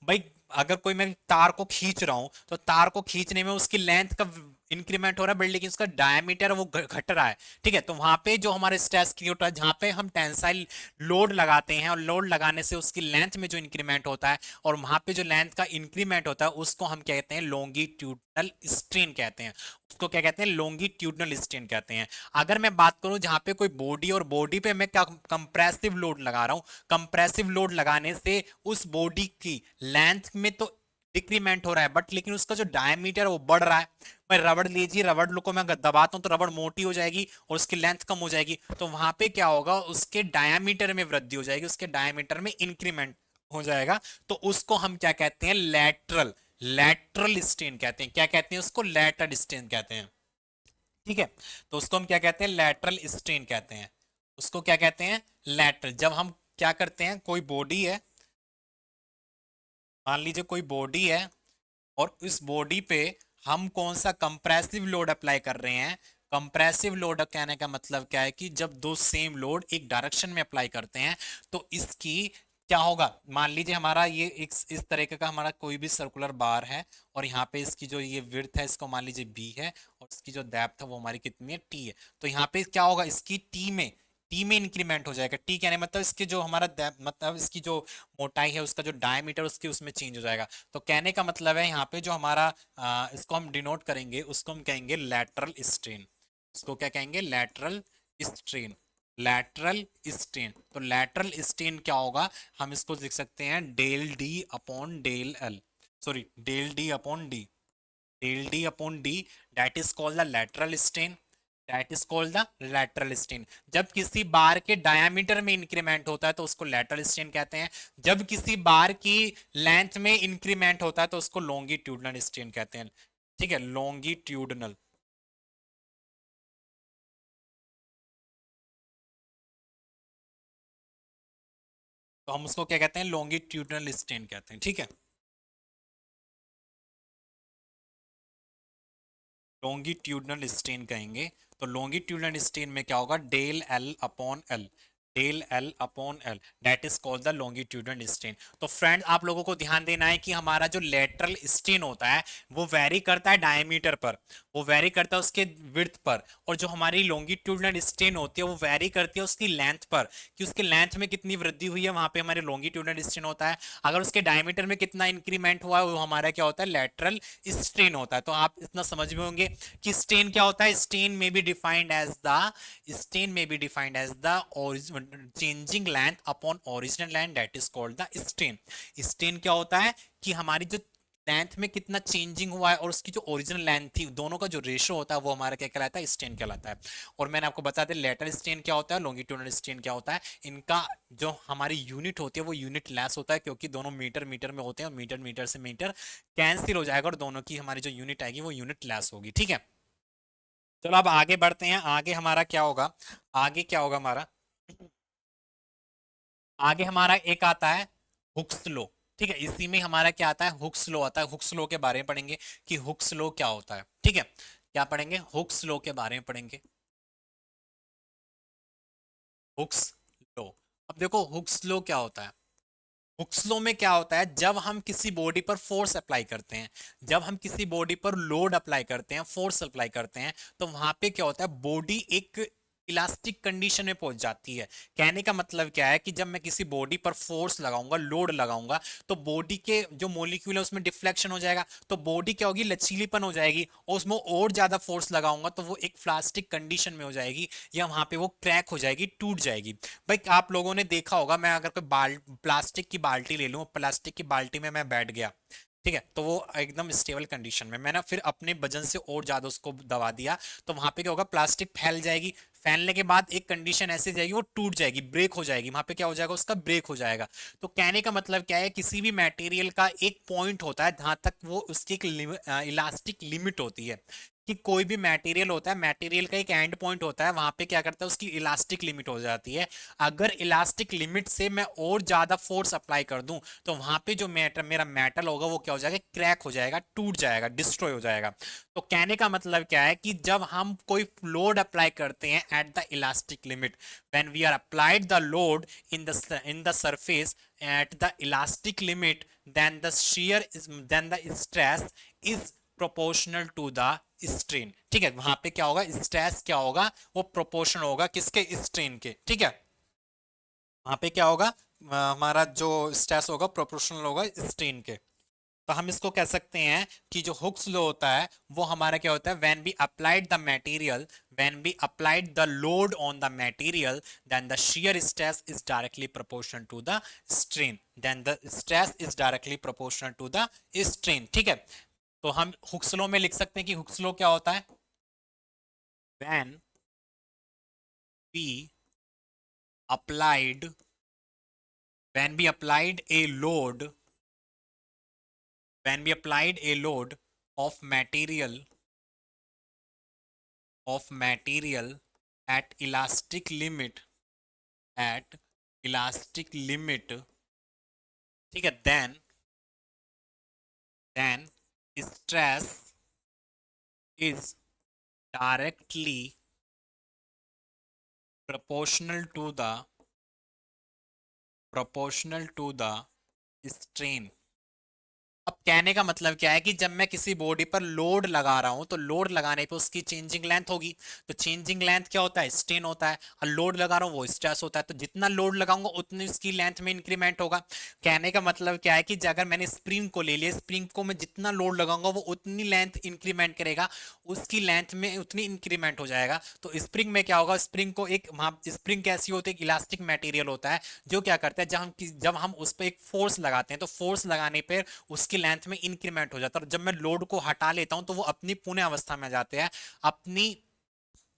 भाई अगर कोई मैं तार को खींच रहा हूं तो तार को खींचने में उसकी लेंथ का इंक्रीमेंट हो रहा है, बट लेकिन उसका डायमीटर वो घट रहा है। ठीक है, तो वहां पे जो हमारे स्ट्रेस क्रिएट होता है, जहां पे हम टेंसाइल लोड लगाते हैं और लोड लगाने से उसकी लेंथ में जो इंक्रीमेंट होता है, और वहां पे जो लेंथ का इंक्रीमेंट होता है उसको हम कहते हैं लॉन्गिट्यूडनल स्ट्रेन कहते हैं, उसको क्या कहते हैं, लॉन्गिट्यूडनल स्ट्रेन कहते हैं। अगर मैं बात करूं जहां पे कोई बॉडी, और बॉडी पे मैं क्या कंप्रेसिव लोड लगा रहा हूं, कंप्रेसिव लोड लगाने से उस बॉडी की लेंथ में तो डिक्रीमेंट हो रहा है, बट लेकिन उसका जो डायमीटर वो बढ़ रहा है। मैं रबड़ लीजिए, रबड़ को मैं दबाता हूं तो रबड़ मोटी हो जाएगी और उसकी लेंथ कम हो जाएगी, तो वहां पे क्या होगा, उसके डायमीटर में वृद्धि हो जाएगी, उसके डायमीटर में इंक्रीमेंट हो जाएगा। तो उसको हम क्या कहते हैं, लैटरल, लैटरल स्ट्रेन कहते हैं। क्या कहते हैं उसको, लैटरल स्ट्रेन कहते हैं। ठीक है, तो उसको हम क्या कहते हैं, लैटरल स्ट्रेन कहते हैं। उसको क्या कहते हैं, लैटरल। जब हम क्या करते हैं, कोई बॉडी है, मान लीजिए कोई बॉडी है, और इस बॉडी पे हम कौन सा कंप्रेसिव लोड अप्लाई कर रहे हैं। कंप्रेसिव लोड कहने का मतलब क्या है कि जब दो सेम लोड एक डायरेक्शन में अप्लाई करते हैं तो इसकी क्या होगा, मान लीजिए हमारा ये एक इस तरीके का हमारा कोई भी सर्कुलर बार है, और यहाँ पे इसकी जो ये विड्थ है इसको मान लीजिए बी है, और इसकी जो डेप्थ है वो हमारी कितनी है, टी है। तो यहाँ पे क्या होगा, इसकी टी में इंक्रीमेंट हो जाएगा। टी कहने मतलब इसके जो हमारा मतलब इसकी जो मोटाई है, उसका जो डायमीटर उसके उसमें चेंज हो जाएगा। तो कहने का मतलब है यहाँ पे जो हमारा इसको हम डिनोट करेंगे, उसको हम कहेंगे लैटरल स्ट्रेन। इसको क्या कहेंगे, लैटरल स्ट्रेन। लैटरल स्ट्रेन, तो लैटरल स्ट्रेन क्या होगा, हम इसको लिख सकते हैं del D upon del L, sorry del D upon D, del D upon D, that is called the lateral strain, that is called the lateral strain. जब किसी बार के डायमीटर में इंक्रीमेंट होता है तो उसको लैटरल स्ट्रेन कहते हैं। जब किसी बार की लेंथ में इंक्रीमेंट होता है तो उसको लॉन्गिट्यूडनल स्ट्रेन कहते हैं। ठीक है, लॉन्गिट्यूडनल। तो हम उसको क्या कहते हैं, लॉन्गिट्यूडनल स्ट्रेन कहते हैं। ठीक है, लॉन्गिट्यूडनल स्ट्रेन कहेंगे। तो लॉन्गिट्यूडनल स्ट्रेन में क्या होगा, del L upon L, del L upon L, that is called the longitudinal strain. तो फ्रेंड आप लोगों को ध्यान देना है कि हमारा जो लेटरल स्ट्रेन होता है वो वेरी करता है डायमीटर पर, वो वेरी करता है उसके विड्थ पर, और जो हमारी लॉन्गिट्यूडनल स्ट्रेन होती है वो वेरी करती है उसकी लेंथ पर, कि उसके लेंथ में कितनी वृद्धि हुई है, वहां पे हमारे लॉन्गिट्यूडनल स्ट्रेन होता है। अगर उसके डायमीटर में कितना इंक्रीमेंट हुआ है वो हमारा क्या होता है, लेटरल स्ट्रेन होता है। तो आप इतना समझ में होंगे कि स्ट्रेन क्या होता है। स्ट्रेन में be defined as the changing length upon original length, that is called the strain. Strain क्या होता है कि हमारी जो लेंथ में कितना चेंजिंग हुआ है और उसकी जो ओरिजिनल लेंथ थी, दोनों का जो रेशो होता है वो हमारा क्या कहलाता है, स्ट्रेन कहलाता है। और मैंने आपको बता दिया लेटरल स्ट्रेन क्या होता है, लॉन्गिट्यूडनल स्ट्रेन क्या होता है। इनका जो हमारी यूनिट होती है वो यूनिट लेस होता है, क्योंकि दोनों मीटर मीटर में होते हैं, और मीटर मीटर से मीटर कैंसिल हो जाएगा, और दोनों की हमारी जो यूनिट आएगी वो यूनिट लेस होगी। ठीक है, चलो अब आगे बढ़ते हैं। आगे हमारा क्या होगा, आगे क्या होगा हमारा, आगे हमारा एक आता है हुक्स लो। ठीक है, इसी में हमारा क्या आता है, हुक्स लो आता है। हुक्स लो के बारे में पढ़ेंगे कि हुक्स लो क्या होता है। ठीक है, क्या पढ़ेंगे, हुक्स लो के बारे में पढ़ेंगे, हुक्स लो। अब देखो हुक्स लो क्या होता है। हुक्स लॉ में क्या होता है, जब हम किसी बॉडी पर फोर्स अप्लाई करते हैं, जब हम किसी बॉडी पर लोड अप्लाई करते हैं, फोर्स अप्लाई करते हैं, तो वहां पे क्या होता है, बॉडी एक इलास्टिक कंडीशन में पहुंच जाती है। कहने का मतलब क्या है कि जब मैं किसी बॉडी पर फोर्स लगाऊंगा, लोड लगाऊंगा, तो बॉडी के जो मोलिक्यूल है उसमें डिफ्लेक्शन हो जाएगा, तो बॉडी क्या होगी, लचीलीपन हो जाएगी, और उसमें और ज्यादा फोर्स लगाऊंगा तो वो एक प्लास्टिक कंडीशन में हो जाएगी, या वहां पे वो क्रैक हो जाएगी, टूट जाएगी। भाई आप लोगों ने देखा होगा, मैं अगर कोई प्लास्टिक की बाल्टी ले लूं, प्लास्टिक की बाल्टी में मैं बैठ गया, ठीक है, तो वो एकदम स्टेबल कंडीशन में, मैंने फिर अपने वजन से और ज्यादा उसको दबा दिया, तो वहां पे क्या होगा, प्लास्टिक फैल जाएगी। फैलने के बाद एक कंडीशन ऐसी जाएगी, वो टूट जाएगी, ब्रेक हो जाएगी, वहां पे क्या हो जाएगा, उसका ब्रेक हो जाएगा। तो कहने का मतलब क्या है, किसी भी मटेरियल का एक पॉइंट होता है जहां तक वो उसकी एक इलास्टिक लिमिट होती है, कि कोई भी मटेरियल होता है, मटेरियल का एक एंड पॉइंट होता है, वहां पे क्या करता है, उसकी इलास्टिक लिमिट हो जाती है। अगर इलास्टिक लिमिट से मैं और ज्यादा फोर्स अप्लाई कर दूं, तो वहां पे जो मेरा मेटल होगा वो क्या हो जाएगा, क्रैक हो जाएगा, टूट जाएगा, डिस्ट्रॉय हो जाएगा। तो कहने का मतलब क्या है कि जब हम कोई लोड अप्लाई करते हैं at the elastic limit, when we are applied the load in the surface at the elastic limit, then the shear is then the stress is proportional to the strain। ठीक है, वहां पे क्या होगा, स्ट्रेस क्या होगा, वो प्रोपोर्शनल होगा किसके, स्ट्रेन के। ठीक है, वहां पे क्या होगा, हमारा जो स्ट्रेस होगा प्रोपोर्शनल होगा स्ट्रेन के। तो हम इसको कह सकते हैं कि जो हुक्स लॉ होता है वो हमारा क्या होता है, when we applied the material, when we applied the load on the material, then the shear stress is directly proportional to the strain, then the stress is directly proportional to the strain। ठीक है, तो हम हुक्स लॉ में लिख सकते हैं कि हुक्स लॉ क्या होता है, when we applied when we applied a load, when we applied a load of material at elastic limit, at elastic limit, ठीक है, then stress is directly proportional to the proportional to the strain. अब कहने का मतलब क्या है कि जब मैं किसी बॉडी पर लोड लगा रहा हूं तो लोड लगाने पे उसकी चेंजिंग लेंथ होगी। तो चेंजिंग लेंथ क्या होता है? स्ट्रेन होता है। और लोड लगा रहा हूं वो स्ट्रेस होता है। तो जितना लोड लगाऊंगा उतनी उसकी लेंथ में इंक्रीमेंट होगा। कहने का मतलब क्या है कि अगर मैंने स्प्रिंग को ले लिया, स्प्रिंग को मैं जितना लोड लगाऊंगा वो उतनी लेंथ इंक्रीमेंट करेगा, उसकी लेंथ में उतनी इंक्रीमेंट हो जाएगा। तो स्प्रिंग में क्या होगा? स्प्रिंग को एक स्प्रिंग कैसी होती है? इलास्टिक मटेरियल होता है जो क्या करता है, जब हम उस पर एक फोर्स लगाते हैं तो फोर्स लगाने पर उसकी लेंथ में इंक्रीमेंट हो जाता है। और जब मैं लोड को हटा लेता हूं तो वो अपनी पुणे अवस्था में आ जाते हैं, अपनी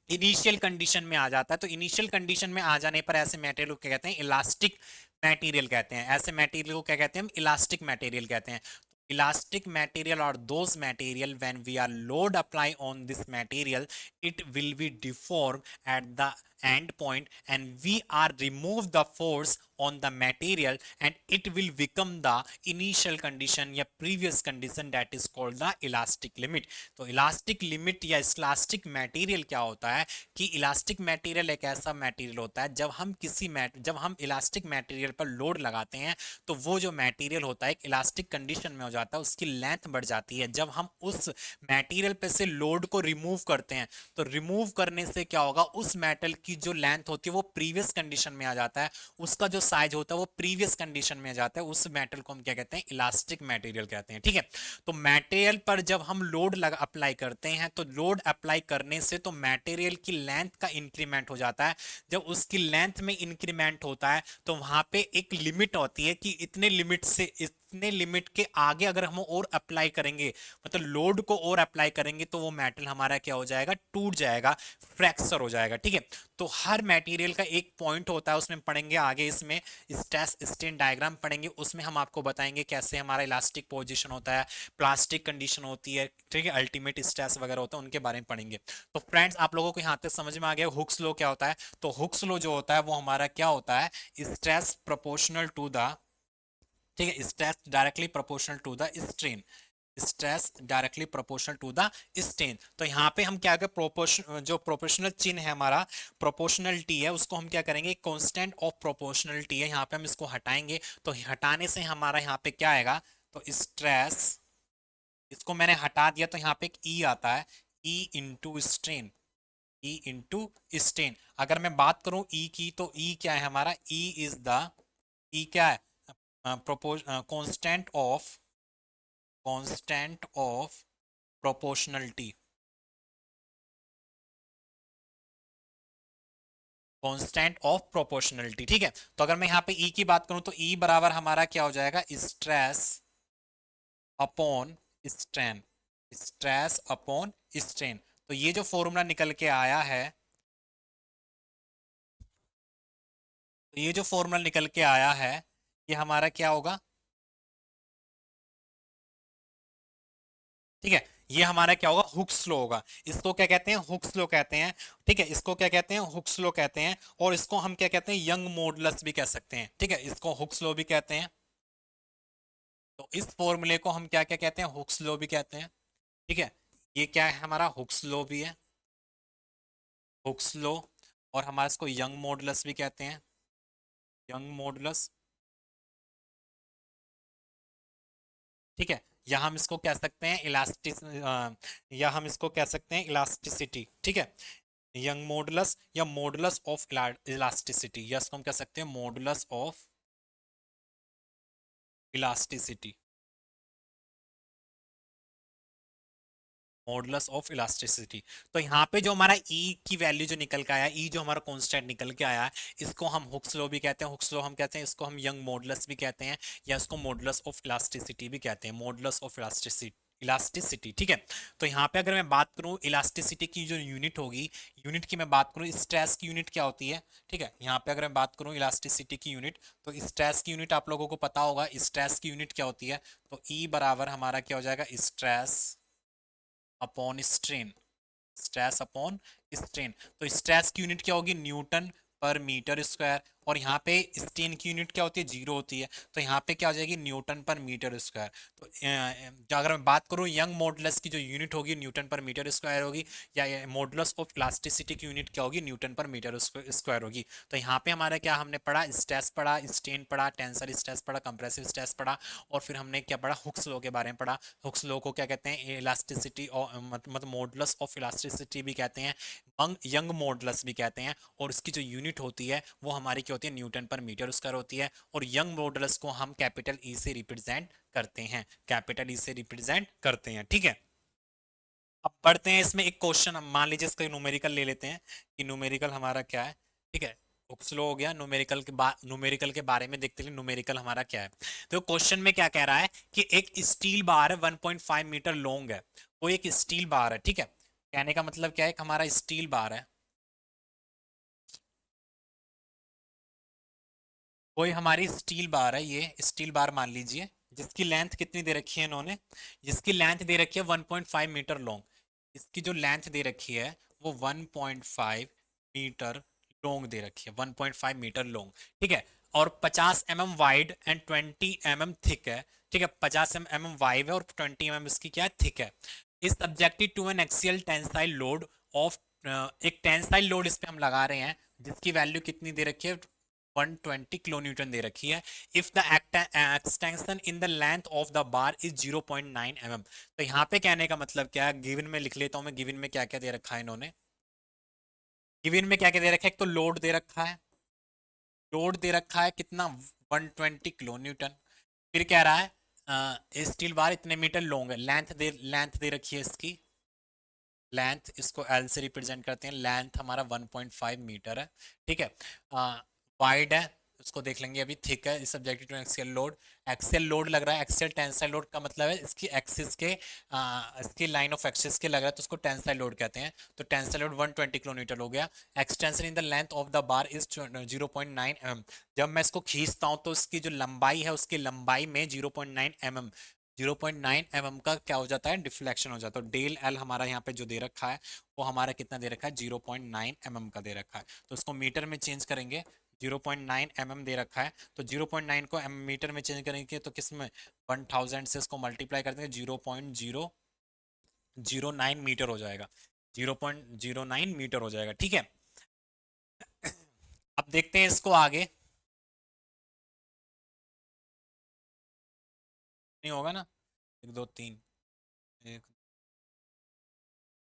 इनिशियल कंडीशन में आ जाता है। तो इनिशियल कंडीशन में आ जाने पर ऐसे मटेरियल को क्या कहते हैं? इलास्टिक मटेरियल कहते हैं। ऐसे मटेरियल को क्या कहते हैं? हम इलास्टिक मटेरियल कहते हैं। Elastic material are those material when we are load apply on this material, it will be deformed at the end point and we are remove the force on the material and it will become the initial condition या previous condition that is called the elastic limit। तो elastic limit या elastic material क्या होता है कि elastic material एक ऐसा material होता है जब हम elastic material पर लोड लगाते हैं तो वो जो मटेरियल होता है एक इलास्टिक कंडीशन में हो जाता है, उसकी लेंथ बढ़ जाती है। जब हम उस मटेरियल पे से लोड को रिमूव करते हैं तो रिमूव करने से क्या होगा? उस मेटल की जो लेंथ होती है वो प्रीवियस कंडीशन में आ जाता है, उसका जो साइज होता है वो प्रीवियस कंडीशन में आ जाता है। उस मेटल को हम क्या कहते हैं? इलास्टिक मटेरियल कहते हैं। ठीक है। तो मटेरियल पर जब हम लोड अप्लाई करते हैं तो लोड अप्लाई करने से तो मटेरियल की लेंथ का इंक्रीमेंट हो जाता है। जब उसकी लेंथ में इंक्रीमेंट होता है तो वहां पे एक लिमिट होती है कि इतने लिमिट के आगे अगर हम और अप्लाई करेंगे, मतलब लोड को और अप्लाई करेंगे, तो वो मेटल हमारा क्या हो जाएगा? टूट जाएगा, फ्रैक्चर हो जाएगा। ठीक है। तो हर मटेरियल का एक पॉइंट होता है, उसमें पढ़ेंगे आगे, इसमें स्ट्रेस स्ट्रेन डायग्राम पढ़ेंगे, उसमें हम आपको बताएंगे कैसे हमारा इलास्टिक पोजीशन होता है, प्लास्टिक कंडीशन होती है, ठीक है, अल्टीमेट स्ट्रेस वगैरह होता है, उनके बारे में पढ़ेंगे। तो फ्रेंड्स, आप लोगों को यहाँ तक समझ में आ गया हुक्स लॉ क्या होता है? तो हुक्स लॉ जो होता है वो हमारा क्या होता है? स्ट्रेस प्रोपोर्शनल टू द, ठीक है, stress directly proportional to the strain. Stress directly proportional to the strain. तो यहाँ पे हम क्या करें? प्रोपोर्शन, जो प्रोपोर्शनल चिन्ह है हमारा, प्रोपोर्शनलिटी है, उसको हम क्या करेंगे? कांस्टेंट ऑफ प्रोपोर्शनलिटी है, यहाँ पे हम इसको हटाएंगे। तो हटाने से हमारा यहाँ पे क्या आएगा? तो स्ट्रेस, इसको मैंने हटा दिया तो यहाँ पे एक ई आता है, E into strain, E into strain. अगर मैं बात करूं ई की तो ई क्या है हमारा? ई इज द, ई क्या है? Constant of proportionality, constant of proportionality. ठीक है। तो अगर मैं यहाँ पे ई की बात करूं तो ई बराबर हमारा क्या हो जाएगा? Stress upon strain, stress upon strain. तो ये जो फॉर्मूला निकल के आया है, तो ये जो फॉर्मूला निकल के आया है, ये हमारा क्या होगा? ठीक है। ये हमारा क्या होगा? हुक्स लॉ होगा। इसको क्या कहते हैं? हुक्स लॉ कहते हैं। ठीक है। इसको क्या कहते हैं? हुक्स लॉ कहते हैं। और इसको हम क्या कहते हैं? यंग मॉडुलस भी कह सकते हैं। ठीक है। इसको हुक्स लॉ भी कहते हैं। तो इस फॉर्मूले को हम क्या क्या कहते हैं? हुक्स लॉ भी कहते हैं। ठीक है। ये क्या है हमारा? हुक्स लॉ भी है, हुक्स लॉ। और हमारे इसको यंग मॉडुलस भी कहते हैं, यंग मॉडुलस। ठीक है। या हम इसको कह सकते हैं या हम इसको कह सकते हैं इलास्टिसिटी। ठीक है। यंग मॉडुलस या मॉडुलस ऑफ इलास्टिसिटी, या इसको हम कह सकते हैं modulus of elasticity, modulus of elasticity. तो यहाँ पे जो हमारा ई की वैल्यू जो निकल के आया, ई जो हमारा कांस्टेंट निकल के आया है, इसको हम हुक्स लॉ भी कहते हैं, हुक्स लॉ हम कहते हैं, इसको हम यंग मॉडुलस भी कहते हैं, या इसको मॉडुलस ऑफ इलास्टिसिटी भी कहते हैं, मॉडुलस ऑफ इलास्टिसिटी, इलास्टिसिटी। ठीक है। तो यहाँ पे अगर मैं बात करूँ इलास्टिसिटी की जो यूनिट होगी, यूनिट की मैं बात करूँ, स्ट्रेस की यूनिट क्या होती है? ठीक है। यहाँ पे अगर मैं बात करूँ इलास्टिसिटी की यूनिट, तो स्ट्रेस की यूनिट आप लोगों को पता होगा, स्ट्रेस की यूनिट क्या होती है? तो ई बराबर हमारा क्या हो जाएगा? Stress upon strain, stress upon strain. तो स्ट्रेस की यूनिट क्या होगी? न्यूटन पर मीटर स्क्वायर। और यहाँ पे स्टेन की यूनिट क्या होती है, 0 होती है। तो यहाँ पे क्या हो जाएगी, न्यूटन पर मीटर स्क्वायर। तो अगर मैं बात करूँ यंग मॉडुलस की जो यूनिट होगी न्यूटन पर मीटर स्क्वायर होगी, या मॉडुलस ऑफ इलास्टिसिटी की यूनिट क्या होगी, न्यूटन पर मीटर स्क्वायर होगी। तो यहाँ पे हमारा क्या हमने पढ़ा, स्ट्रेस पढ़ा, स्ट्रेन पढ़ा, टेंसर स्ट्रेस पढ़ा, कंप्रेसिव स्ट्रेस पढ़ा, और फिर हमने क्या पढ़ा, हुक्स लॉ के बारे में पढ़ा। हुक्स लॉ को क्या कहते हैं, इलास्टिसिटी और मतलब मॉडुलस ऑफ इलास्टिसिटी भी कहते हैं, यंग मॉडुलस भी कहते हैं। और इसकी जो यूनिट होती है वो हमारी क्या होती है, न्यूटन पर मीटर स्क्वायर होती है। और यंग मॉडुलस को हम कैपिटल ई से रिप्रेजेंट करते हैं, कैपिटल ई से रिप्रेजेंट करते हैं, ठीक है। अब पढ़ते हैं इसमें एक क्वेश्चन, मान लीजिए इसका न्यूमेरिकल ले लेते हैं कि न्यूमेरिकल हमारा क्या है, ठीक है। स्लो हो गया, न्यूमेरिकल के बारे में देखते हैं न्यूमेरिकल हमारा क्या है। तो क्वेश्चन में क्या कह रहा है कि एक स्टील बार है 1.5 मीटर लॉन्ग है, वो एक स्टील बार है, ठीक है। कहने का मतलब क्या है, हमारा स्टील बार है, कोई हमारी स्टील बार है, ये स्टील बार मान लीजिए, जिसकी लेंथ कितनी दे रखी है इन्होंने, जिसकी लेंथ दे रखी है 1.5 मीटर लॉन्ग। इसकी जो लेंथ दे रखी है वो 1.5 मीटर लॉन्ग दे रखी है, 1.5 मीटर लॉन्ग, ठीक है। और 50 mm wide and 20 mm thick है, ठीक है। 50 mm वाइड है और 20 mm इसकी क्या है, थिक है। Is subjected to an axial tensile load of, एक टेंसाइल लोड इस पे हम लगा रहे हैं, जिसकी वैल्यू कितनी दे रखी है, 120 किलो न्यूटन दे रखी है। If the extension in the length of the bar is 0.9 mm। तो यहाँ पे कहने का मतलब क्या है, गिवन में लिख लेता हूँ मैं, गिवन में क्या क्या दे रखा है इन्होंने, गिवन में क्या क्या दे रखा है, एक तो लोड दे रखा है, लोड दे रखा है कितना, 120 किलो न्यूटन। फिर कह रहा है स्टील बार इतने मीटर लॉन्ग है, लेंथ दे रखी है इसकी, लेंथ इसको एल से रिप्रेजेंट करते हैं, लेंथ हमारा 1.5 मीटर है, ठीक है। वाइड है, उसको देख लेंगे अभी, थिक है, is subject to axial load. Axial load लग रहा है, एक्सियल टेंसाइल लोड का मतलब है इसकी एक्सिस के, इसकी लाइन ऑफ एक्सिस के लग रहा है, तो उसको टेंसाइल लोड कहते हैं। तो टेंसाइल लोड 120 किलो न्यूटन हो गया। Extension in the length of the bar is 0.9 mm। जब मैं इसको खींचता हूँ तो इसकी जो लंबाई है, उसकी लंबाई में 0.9 mm, 0.9 mm का क्या हो जाता है, डिफ्लेक्शन हो जाता है। तो डेल एल हमारा यहाँ पे जो दे रखा है वो हमारा कितना दे रखा है, 0.9 mm का दे रखा है। तो उसको मीटर में चेंज करेंगे, 0.9 mm दे रखा है, तो 0.9 को मीटर में चेंज करेंगे तो किस में, 1000 से इसको मल्टीप्लाई कर देंगे, 0.009 मीटर हो जाएगा, 0.09 मीटर हो जाएगा, ठीक है। अब देखते हैं इसको आगे, नहीं होगा ना, एक दो तीन, एक,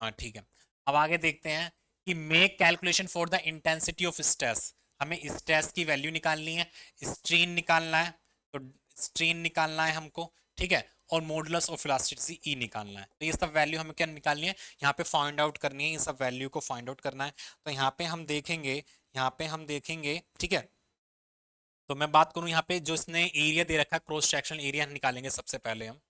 हाँ ठीक है। अब आगे देखते हैं कि make calculation for the intensity of stress, हमें स्ट्रेस की वैल्यू निकालनी है, स्ट्रेन निकालना है, तो स्ट्रेन निकालना है हमको, ठीक है। और मॉडुलस ऑफ इलास्टिसिटी ई निकालना है। तो ये सब वैल्यू हमें क्या निकालनी है, यहाँ पे फाइंड आउट करनी है, ये सब वैल्यू को फाइंड आउट करना है। तो यहाँ पे हम देखेंगे, ठीक है। तो मैं बात करूँ यहाँ पे जो इसने एरिया दे रखा है, क्रॉस सेक्शनल एरिया निकालेंगे सबसे पहले हम।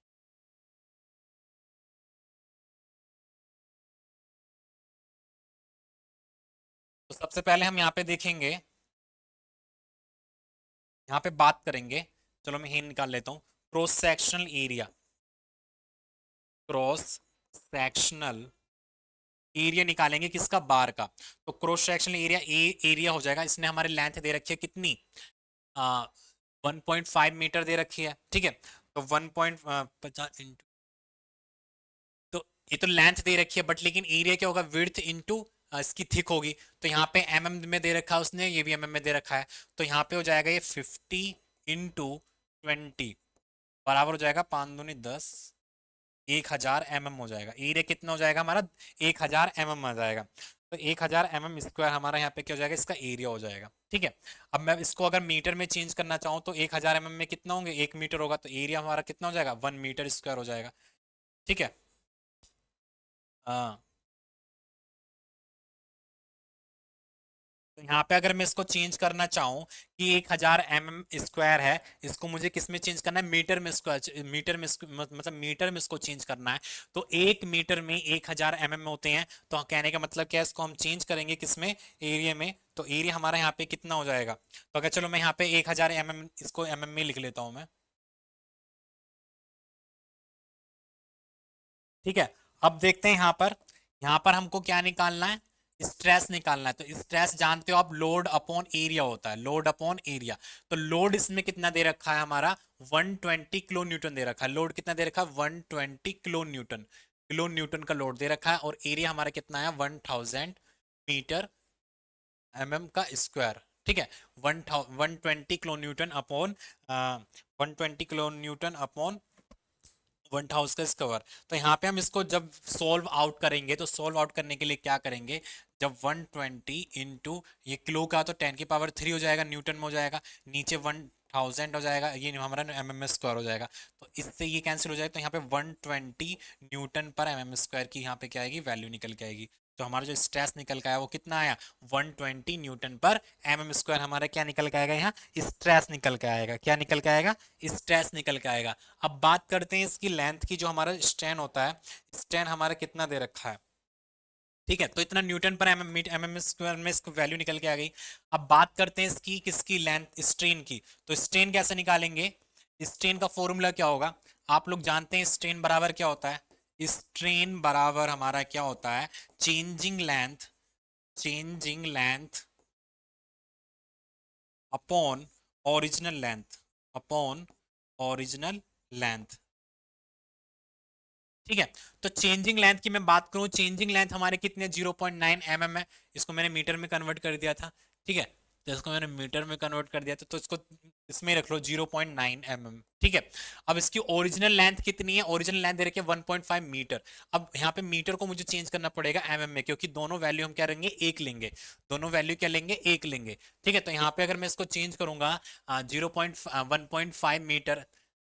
तो सबसे पहले हम यहाँ पे देखेंगे, यहाँ पे बात करेंगे, चलो मैं यही निकाल लेता हूँ, cross sectional area, cross sectional area निकालेंगे किसका, बार का। तो क्रॉस सेक्शनल एरिया एरिया हो जाएगा, इसने हमारे लेंथ दे रखी है कितनी, 1.5 मीटर दे रखी है, ठीक है। तो 1.50 इंटू, तो ये तो लेंथ दे रखी है, बट लेकिन एरिया क्या होगा, विड्थ इंटू इसकी थिक होगी। तो यहाँ पे एमएम में दे रखा है उसने, ये भी एमएम में दे रखा है, तो यहाँ पे हो जाएगा ये 50 × 20 बराबर हो जाएगा 5 दूनी 10, 1000 mm हो जाएगा। एरिया कितना हो जाएगा हमारा, 1000 mm आ जाएगा। तो 1000 mm² हमारा यहाँ पे क्या हो जाएगा, इसका एरिया हो जाएगा, ठीक है। अब मैं इसको अगर मीटर में चेंज करना चाहूँ तो 1000 mm में कितना होंगे, 1 मीटर होगा, तो एरिया हमारा कितना हो जाएगा, 1 मीटर² हो जाएगा, ठीक है। हाँ, तो यहाँ पे अगर मैं इसको चेंज करना चाहूँ कि 1000 mm² है, इसको मुझे किस में चेंज करना है, मीटर में, स्क्वायर मीटर में, मतलब मीटर में इसको चेंज करना है। तो 1 मीटर में 1000 mm होते हैं, तो कहने का मतलब क्या है, इसको हम चेंज करेंगे किस में, एरिया में। तो एरिया हमारा यहाँ पे कितना हो जाएगा, तो अगर चलो मैं यहाँ पे 1000 mm इसको में लिख लेता हूँ मैं, ठीक है। अब देखते हैं यहाँ पर हमको क्या निकालना है, स्ट्रेस निकालना है, तो स्ट्रेस जानते हो आप, लोड अपॉन एरिया होता है, लोड अपॉन एरिया। तो लोड इसमें कितना दे रखा है हमारा, 120 किलो न्यूटन दे रखा है। लोड कितना दे रखा है, 120 किलो न्यूटन, किलो न्यूटन का लोड दे रखा है। और एरिया हमारा कितना है, 1000 मीटर एमएम का स्क्वायर। ठीक है, 120 किलो न्यूटन अपॉन 1000 का स्क्वायर। तो यहाँ पे हम इसको जब सोल्व आउट करेंगे, तो सोल्व आउट करने के लिए क्या करेंगे, जब 120 इंटू ये किलो का तो 10 की पावर 3 हो जाएगा, न्यूटन में हो जाएगा, नीचे 1000 हो जाएगा, ये हमारा एम स्क्वायर हो जाएगा। तो इससे ये कैंसिल हो जाएगा, तो यहाँ पे 120 न्यूटन पर एम स्क्वायर की यहाँ पे क्या आएगी, वैल्यू निकल के आएगी। तो हमारा जो स्ट्रेस निकल के आया वो कितना आया, 120 न्यूटन पर एम स्क्वायर हमारा क्या निकल के आएगा, यहाँ स्ट्रेस निकल के आएगा। क्या निकल के आएगा, स्ट्रेस निकल के आएगा। अब बात करते हैं इसकी लेंथ की, जो हमारा स्ट्रेन होता है, स्ट्रेन हमारा कितना दे रखा है। ठीक है, तो इतना न्यूटन पर एम स्क्वायर में इसको वैल्यू निकल के आ गई। अब बात करते हैं इसकी किसकी, लेंथ, स्ट्रेन की। तो स्ट्रेन कैसे निकालेंगे, स्ट्रेन का फॉर्मूला क्या होगा, आप लोग जानते हैं स्ट्रेन बराबर क्या होता है, स्ट्रेन बराबर हमारा क्या होता है, changing length, changing length upon original length, upon original length. ठीक है, तो चेंजिंग लेंथ की मैं बात करूं, चेंजिंग लेंथ हमारे कितने, 0.9 mm है। इसको मैंने मीटर में कन्वर्ट कर दिया था। ठीक है, तो इसको मैंने मीटर में कन्वर्ट कर दिया था, तो इसको इसमें रख लो 0.9 mm। ठीक है, अब इसकी ओरिजिनल लेंथ कितनी है, ओरिजिनल लेंथ दे रखी है 1.5 मीटर। अब यहाँ पे मीटर को मुझे चेंज करना पड़ेगा mm में, क्योंकि दोनों वैल्यू हम क्या लेंगे, एक लेंगे, दोनों वैल्यू क्या लेंगे, एक लेंगे। ठीक है, तो यहाँ पे अगर मैं इसको चेंज करूंगा 1.5 मीटर,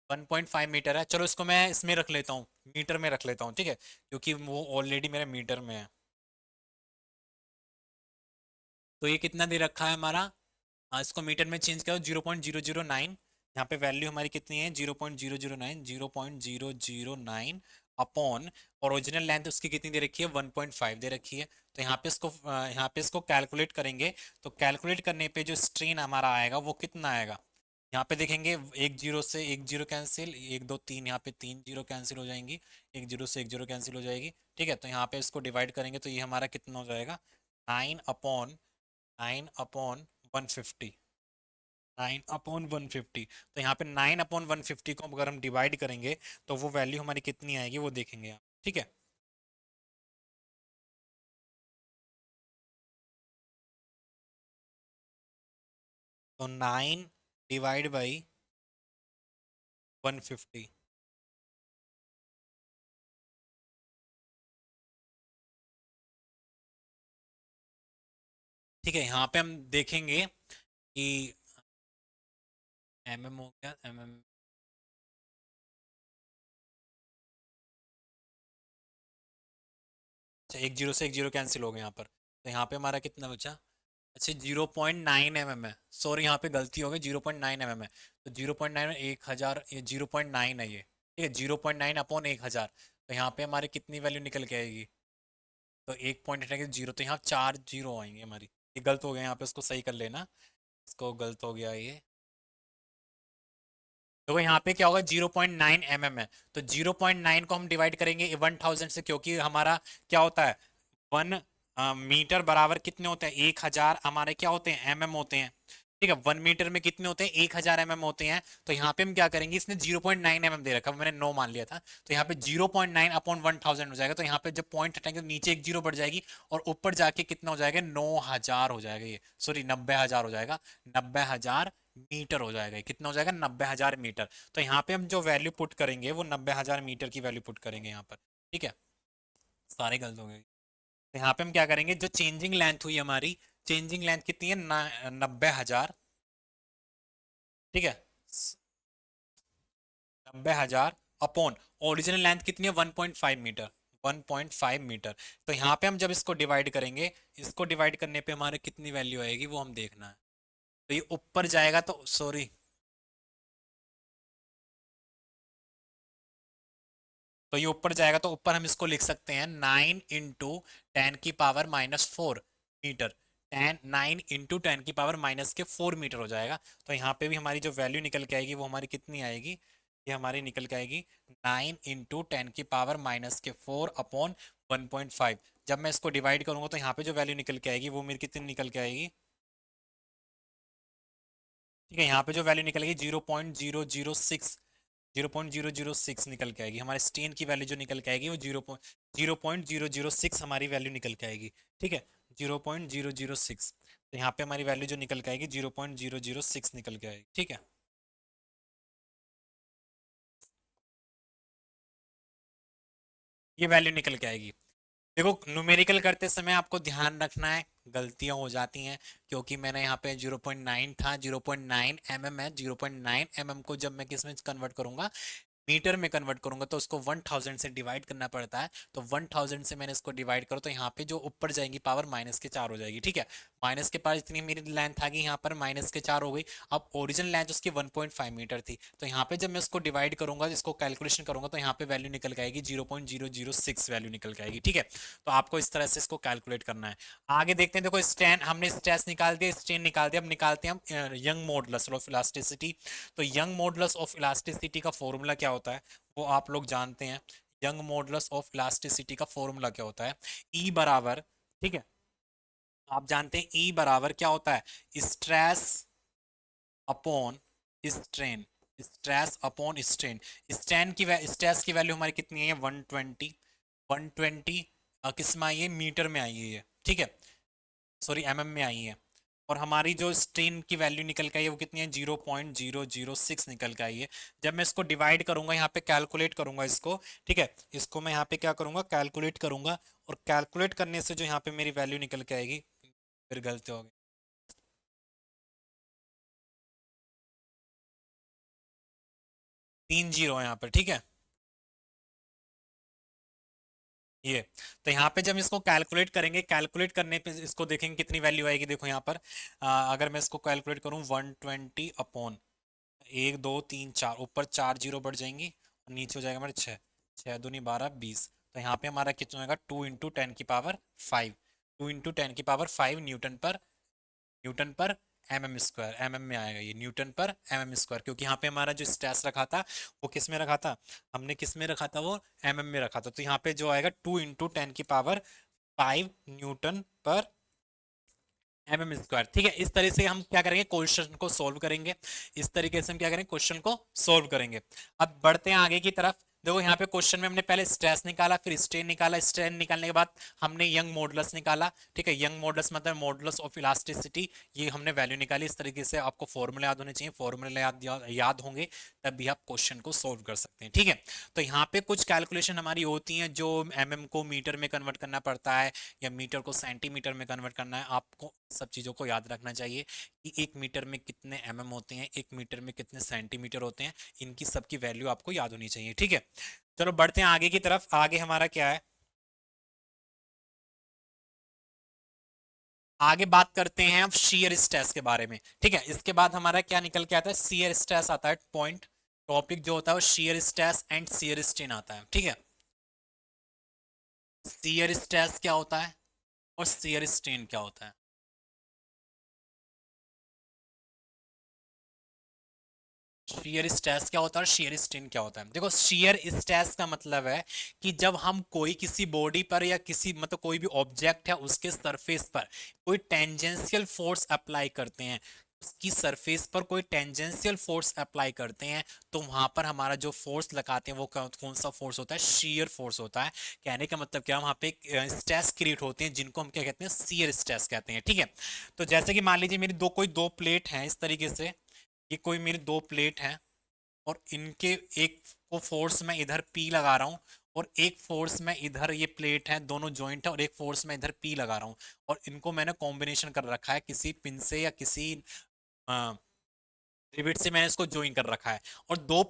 1.5 मीटर है, चलो इसको मैं इसमें रख लेता हूँ, मीटर में रख लेता हूँ। ठीक है, क्योंकि वो ऑलरेडी मेरे मीटर में है। तो ये कितना दे रखा है हमारा, इसको मीटर में चेंज करो, 0.009। यहाँ पे वैल्यू हमारी कितनी है, 0.009, 0.009 अपॉन, और ओरिजिनल लेंथ उसकी कितनी दे रखी है, 1.5 दे रखी है। तो यहाँ पे इसको कैलकुलेट करेंगे, तो कैलकुलेट करने पे जो स्ट्रेन हमारा आएगा वो कितना आएगा, यहाँ पे देखेंगे, एक जीरो से एक जीरो कैंसिल, एक दो तीन, यहाँ पे तीन जीरो कैंसिल हो जाएंगी, एक जीरो से एक जीरो कैंसिल हो जाएगी। ठीक है, तो यहाँ पे इसको डिवाइड करेंगे, तो ये हमारा कितना हो जाएगा, 9/150, 9/150। तो यहाँ पे 9/150 को अगर हम डिवाइड करेंगे, तो वो वैल्यू हमारी कितनी आएगी वो देखेंगे आप। ठीक है, तो 9/150। ठीक है, यहाँ पे हम देखेंगे कि एम हो गया, एम, अच्छा एक जीरो से एक जीरो कैंसिल हो गया यहाँ पर, तो यहाँ पे हमारा कितना बचा, अच्छा 0.9 mm है, सॉरी यहाँ पे गलती हो गई, 0.9 mm है। तो 0.9 में 1000, ये 0.9 है ये। ठीक है, 0.9/1000। तो यहाँ पे हमारे कितनी वैल्यू निकल के आएगी, तो एक पॉइंट हटेंगे जीरो, तो यहाँ 4 जीरो आएंगे हमारी। ये गलत हो गया यहाँ पे, इसको सही कर लेना, इसको गलत हो गया ये। तो यहाँ पे क्या होगा, 0.9 mm है, तो 0.9 को हम डिवाइड करेंगे 1000 से, क्योंकि हमारा क्या होता है, 1 मीटर बराबर कितने होते हैं, 1000 हमारे क्या होते हैं, mm होते हैं। ठीक है, 1 मीटर में कितने होते हैं, 1000 mm होते हैं। तो यहाँ पे हम क्या करेंगे, इसने 0.9 mm दे रखा, मैंने 9 मान लिया था, तो यहाँ पे 0.9/1000 हो जाएगा। तो यहाँ पे जब पॉइंट हटाएंगे तो नीचे एक जीरो बढ़ जाएगी, और ऊपर जाके कितना हो जाएगा, 9000 हो जाएगा, ये सॉरी 90,000 हो जाएगा, 90,000 मीटर हो जाएगा। कितना हो जाएगा, 90,000 मीटर। तो यहाँ पे हम जो वैल्यू पुट करेंगे वो 90,000 मीटर की वैल्यू पुट करेंगे यहाँ पर। ठीक है, सारे गलत हो गए। तो यहाँ पे हम क्या करेंगे, जो चेंजिंग लेंथ हुई हमारी, चेंजिंग लेंथ कितनी है, 90,000। ठीक है, 90,000 अपॉन ओरिजिनल लेंथ कितनी है, 1.5 मीटर, 1.5 मीटर। तो यहाँ पे हम जब इसको डिवाइड करेंगे, इसको डिवाइड करने पे हमारे कितनी वैल्यू आएगी वो हम देखना है। तो ये ऊपर जाएगा, तो सॉरी, तो ये ऊपर जाएगा, तो ऊपर हम इसको लिख सकते हैं 9 × 10⁻⁴ मीटर, 9 × 10⁻⁻4 मीटर हो जाएगा। तो यहाँ पे भी हमारी जो वैल्यू निकल के आएगी वो हमारी कितनी आएगी, ये हमारी निकल के आएगी 9 × 10⁻⁻4 अपॉन 1.5। जब मैं इसको डिवाइड करूंगा तो यहाँ पे जो वैल्यू निकल के आएगी वो मेरी कितनी निकल के आएगी, ठीक है, यहाँ पे जो वैल्यू निकलेगी 0.006, 0.006 निकल के आएगी। हमारे स्टेन की वैल्यू जो निकल के आएगी वो 0.006 हमारी वैल्यू निकल के आएगी, ठीक है, 0.006। तो यहाँ पे हमारी वैल्यू जो निकल के आएगी 0.006 निकल के आएगी, ठीक है। ये वैल्यू निकल के आएगी। देखो न्यूमेरिकल करते समय आपको ध्यान रखना है, गलतियां हो जाती हैं, क्योंकि मैंने यहाँ पे 0.9 था, 0.9 mm है, 0.9 mm को जब मैं किस में कन्वर्ट करूंगा, मीटर में कन्वर्ट करूंगा, तो उसको 1000 से डिवाइड करना पड़ता है। तो 1000 से मैंने इसको डिवाइड करो तो यहाँ पे जो ऊपर जाएगी पावर -4 हो जाएगी, ठीक है। माइनस के पास इतनी मेरी लेंथ आ गई, यहाँ पर -4 हो गई। अब ओरिजिनल लेंथ उसकी 1.5 मीटर थी, तो यहाँ पे जब मैं इसको डिवाइड करूंगा, इसको कैलकुलेशन करूंगा, तो यहाँ पे वैल्यू निकल के आएगी 0.006 वैल्यू निकल के आएगी, ठीक है। तो आपको इस तरह से इसको कैलकुलेट करना है। आगे देखते हैं, देखो स्टैन हमने स्ट्रेस निकाल दिया, स्ट्रेन निकाल दिया, अब निकालते हैं हम यंग मॉडुलस ऑफ इलास्टिसिटी। तो यंग मॉडुलस ऑफ इलास्टिसिटी का फॉर्मूला क्या होता है वो आप लोग जानते हैं। यंग मॉडुलस ऑफ इलास्टिसिटी का फॉर्मूला क्या होता है, ई बराबर, ठीक है, आप जानते हैं ई बराबर क्या होता है, stress upon strain, stress upon strain. Strain की स्ट्रेस की वैल्यू हमारी कितनी है, 120, 120 किस में आई है, मीटर में आई है ये, ठीक है, सॉरी एमएम में आई है। और हमारी जो स्ट्रेन की वैल्यू निकल के आई है वो कितनी है, 0.006 निकल के आई है। जब मैं इसको डिवाइड करूंगा, यहाँ पे कैलकुलेट करूंगा इसको, ठीक है, इसको मैं यहाँ पे क्या करूंगा, कैलकुलेट करूंगा, और कैलकुलेट करने से जो यहाँ पे मेरी वैल्यू निकल के आएगी, फिर गलती होगी, 3 0 है यहाँ पर, ठीक है, ये। तो यहाँ पे जब इसको कैलकुलेट करेंगे, कैलकुलेट करने पे इसको देखेंगे कितनी वैल्यू आएगी। देखो यहाँ पर अगर मैं इसको कैलकुलेट करूँ, 120 अपॉन 1 2 3 4, ऊपर 4 0 बढ़ जाएंगी और नीचे हो जाएगा हमारे 6, 6 दूनी 12 20। तो यहाँ पे हमारा कितना होगा, 2 × 10⁵ 2 × 10⁵ न्यूटन पर mm², mm में आएगा ये, न्यूटन पर mm², क्योंकि यहाँ पे हमारा जो स्ट्रेस रखा था वो किस में रखा था, हमने किस में रखा था, वो mm में रखा था। तो यहाँ पे जो आएगा 2 × 10⁵ न्यूटन पर mm², ठीक है। इस तरह से हम क्या करेंगे, क्वेश्चन को सोल्व करेंगे, इस तरीके से हम क्या करेंगे, क्वेश्चन को सोल्व करेंगे। अब बढ़ते हैं आगे की तरफ। देखो यहाँ पे क्वेश्चन में हमने पहले स्ट्रेस निकाला, फिर स्ट्रेन निकाला, स्ट्रेन निकालने के बाद हमने यंग मॉडुलस निकाला, ठीक है। यंग मॉडुलस मतलब मॉडुलस ऑफ इलास्टिसिटी, ये हमने वैल्यू निकाली। इस तरीके से आपको फॉर्मूले याद होने चाहिए, फॉर्मूले याद होंगे तब भी आप क्वेश्चन को सोल्व कर सकते हैं, ठीक है। तो यहाँ पे कुछ कैलकुलेशन हमारी होती हैं, जो mm को मीटर में कन्वर्ट करना पड़ता है, या मीटर को सेंटीमीटर में कन्वर्ट करना है। आपको सब चीज़ों को याद रखना चाहिए कि 1 मीटर में कितने होते हैं, 1 मीटर में कितने सेंटीमीटर होते हैं, इनकी सबकी वैल्यू आपको याद होनी चाहिए, ठीक है। चलो बढ़ते हैं आगे की तरफ। आगे हमारा क्या है, आगे बात करते हैं अब शेयर स्ट्रेस के बारे में, ठीक है। इसके बाद हमारा क्या निकल के आता है, शेयर स्ट्रेस आता है, पॉइंट टॉपिक जो होता है वो shear stress and shear strain आता है, ठीक है। शेयर स्ट्रेस क्या होता है और शेयर स्ट्रेन क्या होता है। शेयर स्ट्रेस क्या होता है और शेयर स्ट्रेन क्या होता है। देखो शेयर स्ट्रेस का मतलब है कि जब हम कोई किसी बॉडी पर या किसी मतलब कोई भी ऑब्जेक्ट है उसके सरफेस पर कोई टेंजेंशियल फोर्स अप्लाई करते हैं, उसकी सरफेस पर कोई टेंजेंशियल फोर्स अप्लाई करते हैं, तो वहां पर हमारा जो फोर्स लगाते हैं वो कौन सा फोर्स होता है, शेयर फोर्स होता है। कहने का मतलब क्या, वहां पे स्ट्रेस क्रिएट होते हैं जिनको हम क्या कहते हैं, शेयर स्ट्रेस कहते हैं, ठीक है। तो जैसे कि मान लीजिए मेरी दो प्लेट हैं इस तरीके से, ये कोई मेरी दो प्लेट है, और इनके एक को फोर्स मैं इधर पी लगा रहा हूँ, और एक फोर्स में इधर, ये प्लेट है दोनों जॉइंट है, और एक फोर्स में इधर पी लगा रहा हूँ, और इनको मैंने कॉम्बिनेशन कर रखा है किसी पिन से या किसी रिवेट से मैंने इसको ज्वाइन कर रखा है। और दो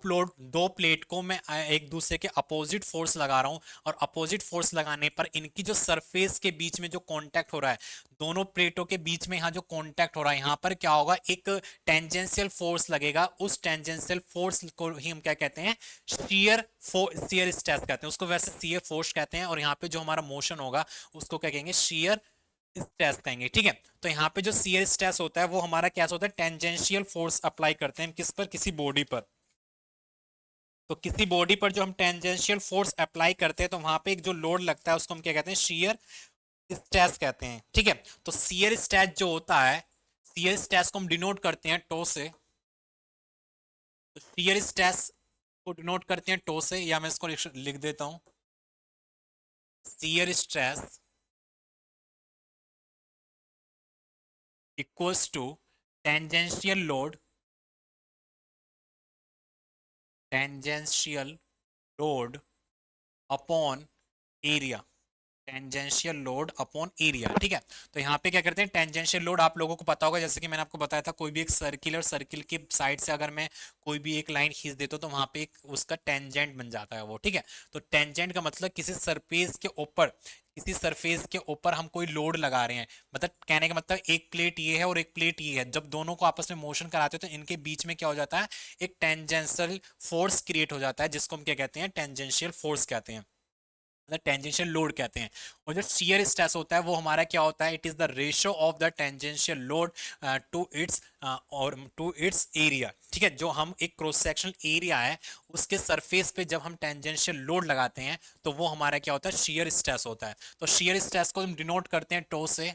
प्लेट को मैं एक दूसरे के अपोजिट फोर्स लगा रहा हूं, और अपोजिट फोर्स लगाने पर इनकी जो सरफेस के बीच में जो कांटेक्ट हो रहा है, दोनों प्लेटों के बीच में यहाँ जो कांटेक्ट हो रहा है, यहाँ पर क्या होगा, एक टेंजेंशियल फोर्स लगेगा। उस टेंजेंशियल फोर्स को ही हम क्या कहते हैं, शेयर स्ट्रेस कहते हैं, उसको वैसे शेयर फोर्स कहते हैं। और यहाँ पे जो हमारा मोशन होगा उसको क्या कहेंगे, शेयर स्ट्रेस कहेंगे, ठीक है। तो यहाँ पे जो शियर स्ट्रेस होता है वो हमारा कैसा होता है, टेंजेंशियल फोर्स अप्लाई करते हैं किस पर, किसी बॉडी पर, तो किसी बॉडी पर जो हम टेंजेंशियल फोर्स अप्लाई करते हैं तो वहां पे एक जो लोड लगता है उसको हम क्या कहते हैं, शियर स्ट्रेस कहते हैं। ठीक है, तो शियर स्ट्रेस जो होता है, शियर स्ट्रेस को हम डिनोट करते हैं टो से। तो शियर स्ट्रेस को डिनोट करते हैं टो से, या मैं इसको लिख देता हूं, shear stress equals to tangential load, tangential load upon area, tangential load upon area. ठीक है, तो यहाँ पे क्या करते हैं, टेंजेंशियल लोड आप लोगों को पता होगा, जैसे कि मैंने आपको बताया था, कोई भी एक सर्किल और सर्किल की साइड से अगर मैं कोई भी एक लाइन खींच देता हूँ तो वहां पे एक उसका टेंजेंट बन जाता है वो। ठीक है, तो टेंजेंट का मतलब किसी सरफेस के ऊपर, किसी सरफेस के ऊपर हम कोई लोड लगा रहे हैं, मतलब कहने का मतलब एक प्लेट ये है और एक प्लेट ये है, जब दोनों को आपस में मोशन कराते हैं तो इनके बीच में क्या हो जाता है, एक टेंजेंशियल फोर्स क्रिएट हो जाता है, जिसको हम क्या कहते हैं, टेंजेंशियल फोर्स कहते हैं, मतलब टेंजेंशियल लोड कहते हैं। और जो शियर स्ट्रेस होता है वो हमारा क्या होता है, it is the ratio of the tangential load to its और टू इट्स एरिया। ठीक है, जो हम एक क्रॉस सेक्शनल एरिया है उसके सरफेस पे जब हम टेंजेंशियल लोड लगाते हैं तो वो हमारा क्या होता है, शियर स्ट्रेस होता है। तो शियर स्ट्रेस को हम डिनोट करते हैं टो से,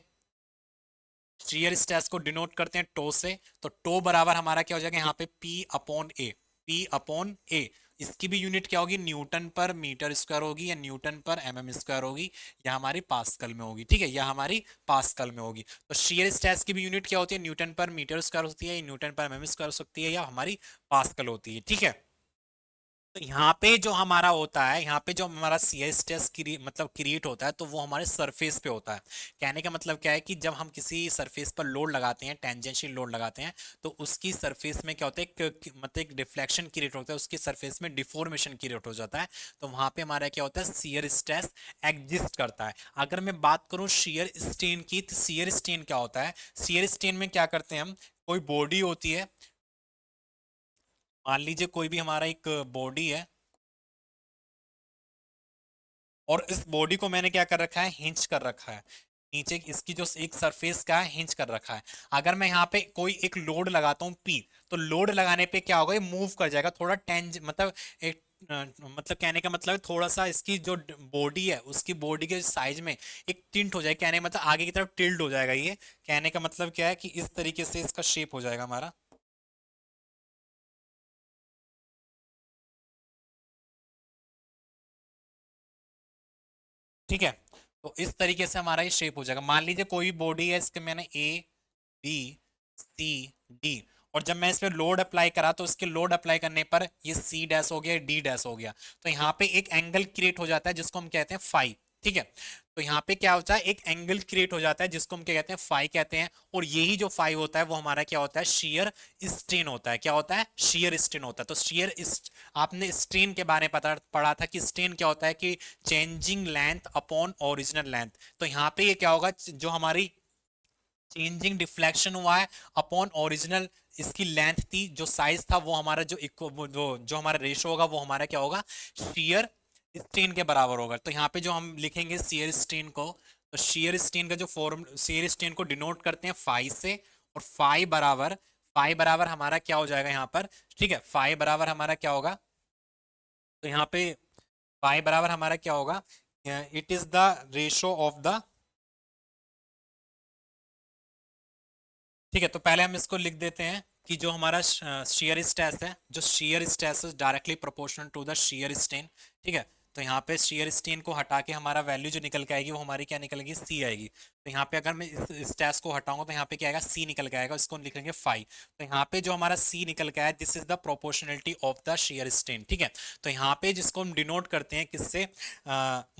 शियर स्ट्रेस को डिनोट करते हैं टो से। तो टो बराबर हमारा क्या हो जाएगा यहाँ पे, पी अपॉन ए, पी अपॉन ए। इसकी भी यूनिट क्या होगी, न्यूटन पर मीटर स्क्वायर होगी, या न्यूटन पर एमएम स्क्वायर होगी, या हमारी पास्कल में होगी। ठीक है, या हमारी पास्कल में होगी। तो शियर स्ट्रेस की भी यूनिट क्या होती है, न्यूटन पर मीटर स्क्वायर होती है, न्यूटन पर एमएम स्क्वायर हो सकती है, या हमारी पास्कल होती है। ठीक है, तो यहाँ पे जो हमारा होता है, यहाँ पे जो हमारा सी स्ट्रेस मतलब क्रिएट होता है तो वो हमारे सरफेस पे होता है। कहने का मतलब क्या है कि जब हम किसी सरफेस पर लोड लगाते हैं, टेंजेंशियल लोड लगाते हैं, तो उसकी सरफेस में क्या होता है, मतलब एक डिफ्लेक्शन क्रिएट होता है, उसकी सरफेस में डिफॉर्मेशन क्रिएट हो जाता है। तो वहां पे हमारा क्या होता है, शियर स्ट्रेस एग्जिस्ट करता है। अगर मैं बात करूं शियर स्ट्रेन की, तो शियर स्ट्रेन क्या होता है, शियर स्ट्रेन में क्या करते हैं हम, कोई बॉडी होती है, मान लीजिए कोई भी हमारा एक बॉडी है, और इस बॉडी को मैंने क्या कर रखा है, हिंच कर रखा है, नीचे इसकी जो एक सरफेस का है हिंच कर रखा है। अगर मैं यहाँ पे कोई एक लोड लगाता हूँ पी, तो लोड लगाने पे क्या होगा, ये मूव कर जाएगा थोड़ा, मतलब एक मतलब कहने का मतलब है थोड़ा सा इसकी जो बॉडी है उसकी बॉडी के साइज में एक टिल्ट हो जाएगा, कहने का मतलब आगे की तरफ टिल्ट हो जाएगा ये। कहने का मतलब क्या है कि इस तरीके से इसका शेप हो जाएगा हमारा। ठीक है, तो इस तरीके से हमारा ये शेप हो जाएगा। मान लीजिए कोई बॉडी है, इसके मैंने ए बी सी डी, और जब मैं इस पे लोड अप्लाई करा तो इसके लोड अप्लाई करने पर ये सी डैश हो गया, डी डैश हो गया, तो यहाँ पे एक एंगल क्रिएट हो जाता है जिसको हम कहते हैं फाई। ठीक है, तो यहाँ पे क्या होता है, एक एंगल क्रिएट हो जाता है जिसको हम क्या कहते हैं, फाई कहते हैं। और यही जो फाई होता है वो हमारा क्या होता है, शियर स्ट्रेन होता है। क्या होता है, शियर स्ट्रेन होता है। तो शियर, आपने स्ट्रेन के बारे में पढ़ा था कि स्ट्रेन क्या होता है, कि changing length upon original length. तो यहाँ पे ये क्या होगा, जो हमारी चेंजिंग डिफ्लेक्शन हुआ है अपॉन ओरिजिनल, इसकी लेंथ थी, जो साइज था वो हमारा जो जो हमारा रेशो होगा वो हमारा क्या होगा, शियर स्ट्रेन के बराबर होगा। तो यहाँ पे जो हम लिखेंगे शियर स्ट्रेन को, तो शियर स्ट्रेन का जो फॉर्म, शियर स्ट्रेन को डिनोट करते हैं फाई से, और फाई बराबर हमारा क्या हो जाएगा यहाँ पर, ठीक है, फाई बराबर हमारा क्या होगा, तो यहाँ पे फाई बराबर हमारा क्या होगा, it is the ratio of the, ठीक है, तो पहले हम इसको लिख देते हैं कि जो हमारा शेयर स्ट्रेस है, जो शेयर स्ट्रेस है directly proportional to the shear strain. ठीक है, तो यहाँ पे शेयर स्ट्रेन को हटा के हमारा वैल्यू जो निकल के आएगी वो हमारी क्या निकलेगी, सी आएगी। तो यहाँ पे अगर मैं इस स्ट्रेस को हटाऊंगा तो यहाँ पे क्या आएगा, सी निकल के आएगा, इसको लिखेंगे फाई। तो यहाँ पे जो हमारा सी निकल के आया, this is the proportionality of the shear strain. ठीक है, तो यहाँ पे जिसको हम डिनोट करते हैं किससे,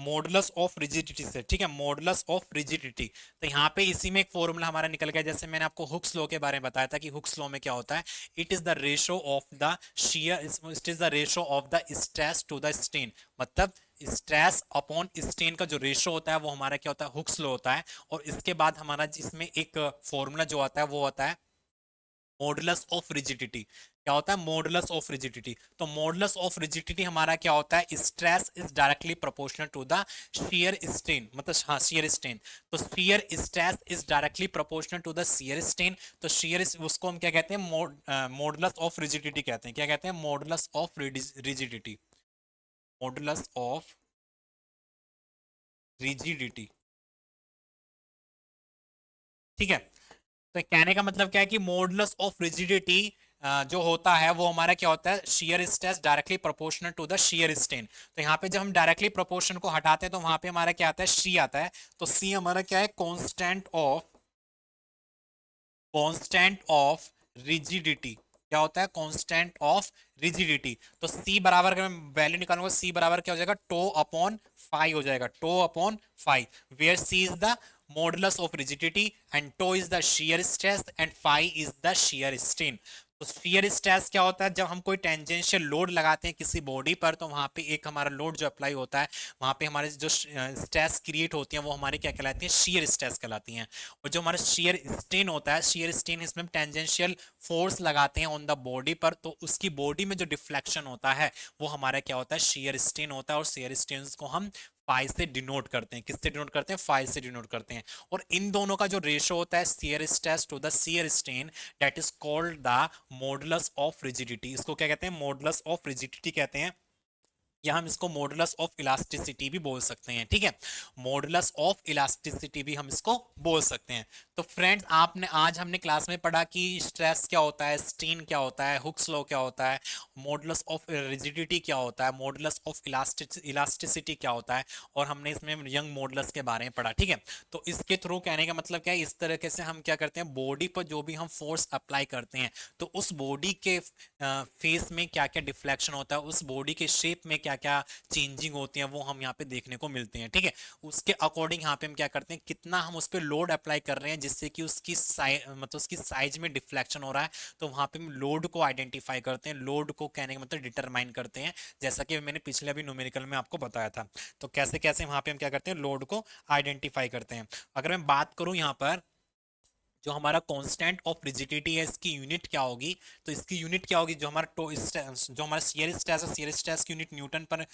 मॉडुलस ऑफ रिजिडिटी से। ठीक है, मॉडुलस ऑफ रिजिडिटी। तो यहाँ पे इसी में एक फॉर्मूला हमारा निकल गया, जैसे मैंने आपको हुक्स लॉ के बारे में बताया था कि हुक्स लॉ में क्या होता है, it is the ratio of the shear, it is the ratio of the stress to the strain. मतलब स्ट्रेस अपॉन स्ट्रेन का जो रेशो होता है वो हमारा क्या होता है, हुक्स लॉ होता है। और इसके बाद हमारा इसमें एक फॉर्मूला जो आता है वो होता है मॉडुलस ऑफ रिजिडिटी क्या होता है? Modulus of rigidity. तो मॉडुलस ऑफ रिजिडिटी हमारा क्या होता है? Stress is directly proportional to the shear strain, मतलब हाँ शियर स्ट्रेन। तो shear stress is directly proportional to the shear strain. तो शियर उसको हम क्या कहते हैं? मॉडुलस ऑफ रिजिडिटी कहते हैं। क्या कहते हैं? Modulus of rigidity. Modulus of rigidity. ठीक है। तो कहने का मतलब क्या है कि मॉडुलस ऑफ रिजिडिटी जो होता है वो हमारा क्या होता है? Shear stress directly proportional to the shear strain. तो यहाँ पे जब हम डायरेक्टली प्रोपोर्शन को हटाते हैं तो वहां पे हमारा क्या आता है? सी आता है। तो सी हमारा क्या है? Constant of rigidity. क्या होता है? Constant of rigidity. तो सी बराबर अगर मैं वैल्यू निकालूंगा, सी बराबर क्या हो जाएगा? टो अपॉन फाइव हो जाएगा। Tau upon five, where C is the modulus of rigidity and tau is the shear stress and five is the shear strain. तो शियर स्ट्रेस क्या होता है? जब हम कोई टेंजेंशियल लोड लगाते हैं किसी बॉडी पर, तो वहां पे एक हमारा लोड जो अप्लाई होता है, वहां पे हमारे जो स्ट्रेस क्रिएट होती है वो हमारे क्या कहलाती है? शियर स्ट्रेस कहलाती हैं। और जो हमारा शेयर स्ट्रेन होता है, शेयर स्ट्रेन इसमें हम टेंजेंशियल फोर्स लगाते हैं ऑन द बॉडी पर, तो उसकी बॉडी में जो डिफ्लेक्शन होता है वो हमारा क्या होता है? शेयर स्ट्रेन होता है। और शेयर स्ट्रेन को हम फाइव से डिनोट करते हैं। किससे डिनोट करते हैं? फाइव से डिनोट करते हैं। और इन दोनों का जो रेशो होता है shear stress to the shear strain, that is called the modulus of rigidity. इसको क्या कहते हैं? मॉडुलस ऑफ रिजिडिटी कहते हैं, या हम इसको मॉडुलस ऑफ इलास्टिसिटी भी बोल सकते हैं। ठीक है, मॉडुलस ऑफ इलास्टिसिटी भी हम इसको बोल सकते हैं। तो फ्रेंड्स, आपने आज हमने क्लास में पढ़ा कि स्ट्रेस क्या होता है, स्ट्रेन क्या होता है, हुक्स लॉ क्या होता है, मॉडुलस ऑफ रिजिडिटी क्या होता है, मॉडुलस ऑफ इलास्टिसिटी क्या होता है, और हमने इसमें यंग मॉडुलस के बारे में पढ़ा। ठीक है, तो इसके थ्रू कहने का मतलब क्या है? इस तरीके से हम क्या करते हैं? बॉडी पर जो भी हम फोर्स अप्लाई करते हैं, तो उस बॉडी के फेस में क्या क्या डिफ्लेक्शन होता है, उस बॉडी के शेप में क्या क्या चेंजिंग होती है, वो हम यहाँ पे देखने को मिलते हैं। ठीक है, उसके अकॉर्डिंग यहाँ पे हम क्या करते हैं? कितना हम उस पर लोड अप्लाई कर रहे हैं जिससे कि उसकी साइज, मतलब उसकी साइज में डिफ्लेक्शन हो रहा है, तो वहाँ पे हम लोड को आइडेंटिफाई करते हैं। लोड को कहने का मतलब डिटरमाइन करते हैं, जैसा कि मैंने पिछले अभी न्यूमेरिकल में आपको बताया था। तो कैसे कैसे वहाँ पे हम क्या करते हैं? लोड को आइडेंटिफाई करते हैं। अगर मैं बात करूँ यहाँ पर, जो हमारा कांस्टेंट ऑफ रिजिडिटी है, इसकी यूनिट क्या होगी? तो इसकी यूनिट क्या होगी? जो हमारा जो हमारा शियर स्ट्रेस है, शियर स्ट्रेस की यूनिट न्यूटन पर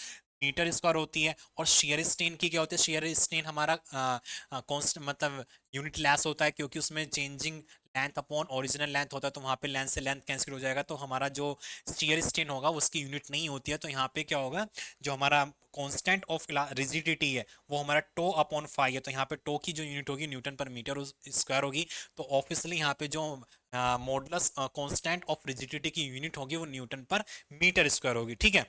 मीटर स्क्वायर होती है। और शियर स्ट्रेन की क्या होती है? शियर स्ट्रेन हमारा कांस्टेंट मतलब यूनिट लेस होता है, क्योंकि उसमें changing length upon original length होता है, तो वहाँ पे लेंथ से लेंथ कैंसिल हो जाएगा, तो हमारा जो शियर स्ट्रेन होगा उसकी यूनिट नहीं होती है। तो यहाँ पे क्या होगा? जो हमारा कांस्टेंट ऑफ रिजिडिटी है वो हमारा टो अपॉन फाइव है। तो यहाँ पे टो की जो यूनिट होगी न्यूटन पर मीटर स्क्वायर होगी। तो ऑब्वियसली यहाँ पे जो मॉडुलस कांस्टेंट ऑफ रिजिडिटी की यूनिट होगी वो न्यूटन पर मीटर स्क्वायर होगी। ठीक है,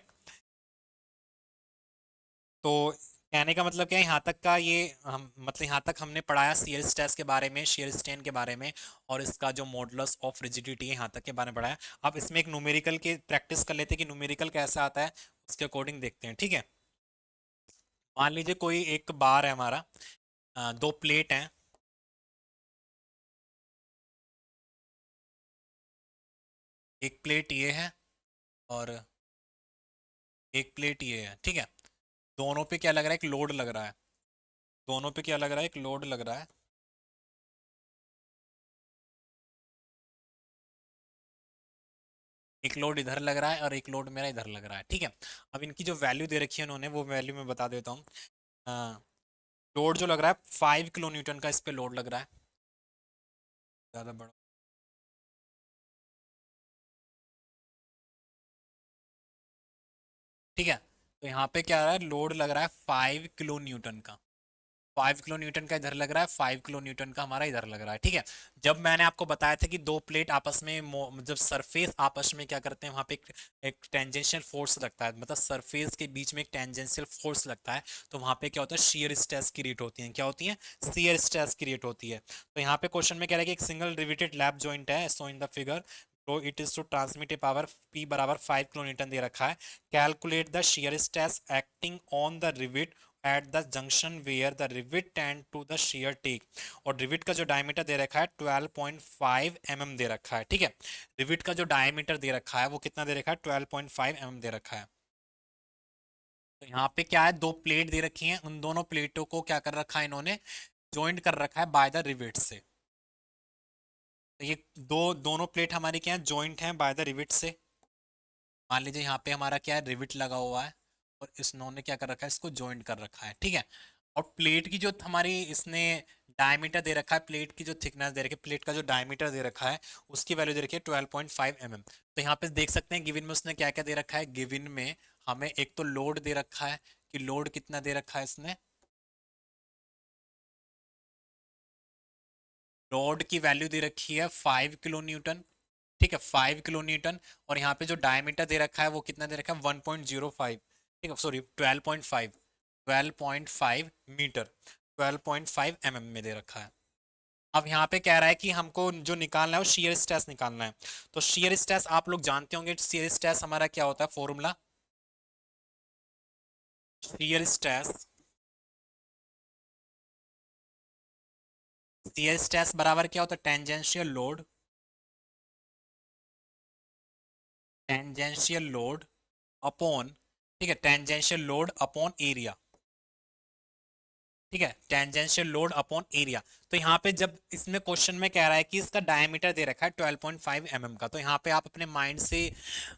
तो कहने का मतलब क्या है? यहाँ तक का ये हम मतलब यहाँ तक हमने पढ़ाया शियर स्ट्रेस के बारे में, शियर स्ट्रेन के बारे में, और इसका जो मॉडुलस ऑफ रिजिडिटी है यहाँ तक के बारे में पढ़ाया। अब इसमें एक न्यूमेरिकल के प्रैक्टिस कर लेते हैं कि न्यूमेरिकल कैसा आता है, उसके अकॉर्डिंग देखते हैं। ठीक है, मान लीजिए कोई एक बार है हमारा, दो प्लेट हैं। एक प्लेट ये है और एक प्लेट ये है। ठीक है, दोनों पे क्या लग रहा है? एक लोड लग रहा है। दोनों पे क्या लग रहा है? एक लोड लग रहा है। एक लोड इधर लग रहा है और एक लोड मेरा इधर लग रहा है। ठीक है, अब इनकी जो वैल्यू दे रखी है उन्होंने, वो वैल्यू मैं बता देता हूँ। लोड जो लग रहा है 5 किलो न्यूटन का इस पे लोड लग रहा है। ज़्यादा बड़ा। ठीक है, तो यहाँ पे क्या आ रहा है? लोड लग रहा है 5 किलो न्यूटन का। 5 किलो न्यूटन का इधर लग रहा है, 5 किलो न्यूटन का हमारा इधर लग रहा है। ठीक है, जब मैंने आपको बताया था कि दो प्लेट आपस में जब सरफेस आपस में क्या करते हैं, वहां पे एक टेंजेंशियल फोर्स लगता है, मतलब सरफेस के बीच में एक टेंजेंशियल फोर्स लगता है, तो वहां पे क्या होता है? शियर स्ट्रेस क्रिएट होती है। क्या होती है? शियर स्ट्रेस क्रिएट होती है। तो यहाँ पे क्वेश्चन में कह रहा है कि एक सिंगल रिवेटेड लैप जॉइंट है, सो इन द फिगर, तो it is to transmit a power P बराबर 5 किलो न्यूटन दे रखा है। Calculate the shear stress acting on the rivet at the junction where the rivet tend to the shear take. और रिविट का जो डायमीटर दे रखा है 12.5 mm दे रखा है। ठीक है, रिविट का जो डायमीटर दे रखा है वो कितना दे रखा है? 12.5 mm दे रखा है। तो यहाँ पे क्या है? दो प्लेट दे रखी हैं, उन दोनों प्लेटों को क्या कर रखा है इन्होंने? ज्वाइंट कर रखा है बाय द रिविट से। तो ये दोनों प्लेट हमारी क्या है, जॉइंट है बाय द रिविट से। मान लीजिए यहाँ पे हमारा क्या है, रिविट लगा हुआ है और इन्होंने क्या कर रखा है, इसको जॉइंट कर रखा है, ठीक है। और प्लेट की जो हमारी इसने डायमीटर दे रखा है, प्लेट की जो थिकनेस दे रखी है, प्लेट का जो डायमीटर दे रखा है, उसकी वैल्यू दे रखी है 12.5 mm। तो यहाँ पे देख सकते हैं गिवन में उसने क्या क्या दे रखा है। गिवन में हमें एक तो लोड दे रखा है कि लोड कितना दे रखा है इसने, लोड की वैल्यू दे रखी है 5 kN, ठीक है 5 kN। और यहाँ पे जो डायमीटर दे रखा है वो कितना दे रखा है, 1.05, ठीक है सॉरी 12.5, 12.5 मीटर, 12.5 mm में दे रखा है। अब यहाँ पे कह रहा है कि हमको जो निकालना है वो शेयर स्ट्रेस निकालना है। तो शेयर स्ट्रेस आप लोग जानते होंगे, शेयर स्ट्रेस हमारा क्या होता है formula. Shear stress, shear stress बराबर क्या होता है, tangential load, tangential load upon, ठीक है टेंजेंशियल लोड अपॉन एरिया, ठीक है टेंजेंशियल लोड अपॉन एरिया। तो यहाँ पे जब इसमें क्वेश्चन में कह रहा है कि इसका डायमीटर दे रखा है 12.5 mm का, तो यहाँ पे आप अपने माइंड से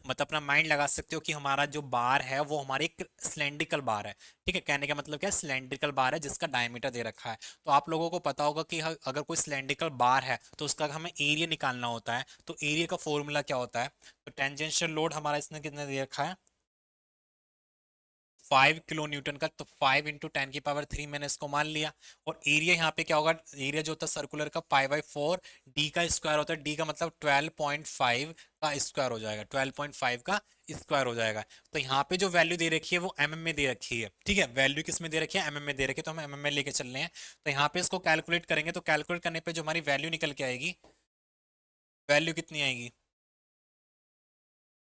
मतलब अपना माइंड लगा सकते हो कि हमारा जो बार है वो हमारी एक सिलेंड्रिकल बार है, ठीक है। कहने का मतलब क्या है, सिलेंड्रिकल बार है जिसका डायमीटर दे रखा है। तो आप लोगों को पता होगा कि अगर कोई सिलेंड्रिकल बार है तो उसका हमें एरिया निकालना होता है। तो एरिया का फॉर्मूला क्या होता है, तो टेंजेंशियल लोड हमारा इसने कितना दे रखा है, 5 kN का। तो 5 × 10⁻³ मैंने इसको मान लिया। और एरिया यहाँ पे क्या होगा, एरिया जो होता है सर्कुलर का π/4, डी का स्क्वायर होता है, डी का मतलब 12.5 का स्क्वायर हो जाएगा, 12.5 का स्क्वायर हो जाएगा। तो यहाँ पे जो वैल्यू दे रखी है वो mm में दे रखी है, ठीक है। वैल्यू किस में दे रखी है, mm में दे रखी है, तो हम mm में लेके चल रहे हैं। तो यहाँ पे इसको कैलकुलेट करेंगे, तो कैलकुलेट करने पे जो हमारी वैल्यू निकल के आएगी, वैल्यू कितनी आएगी,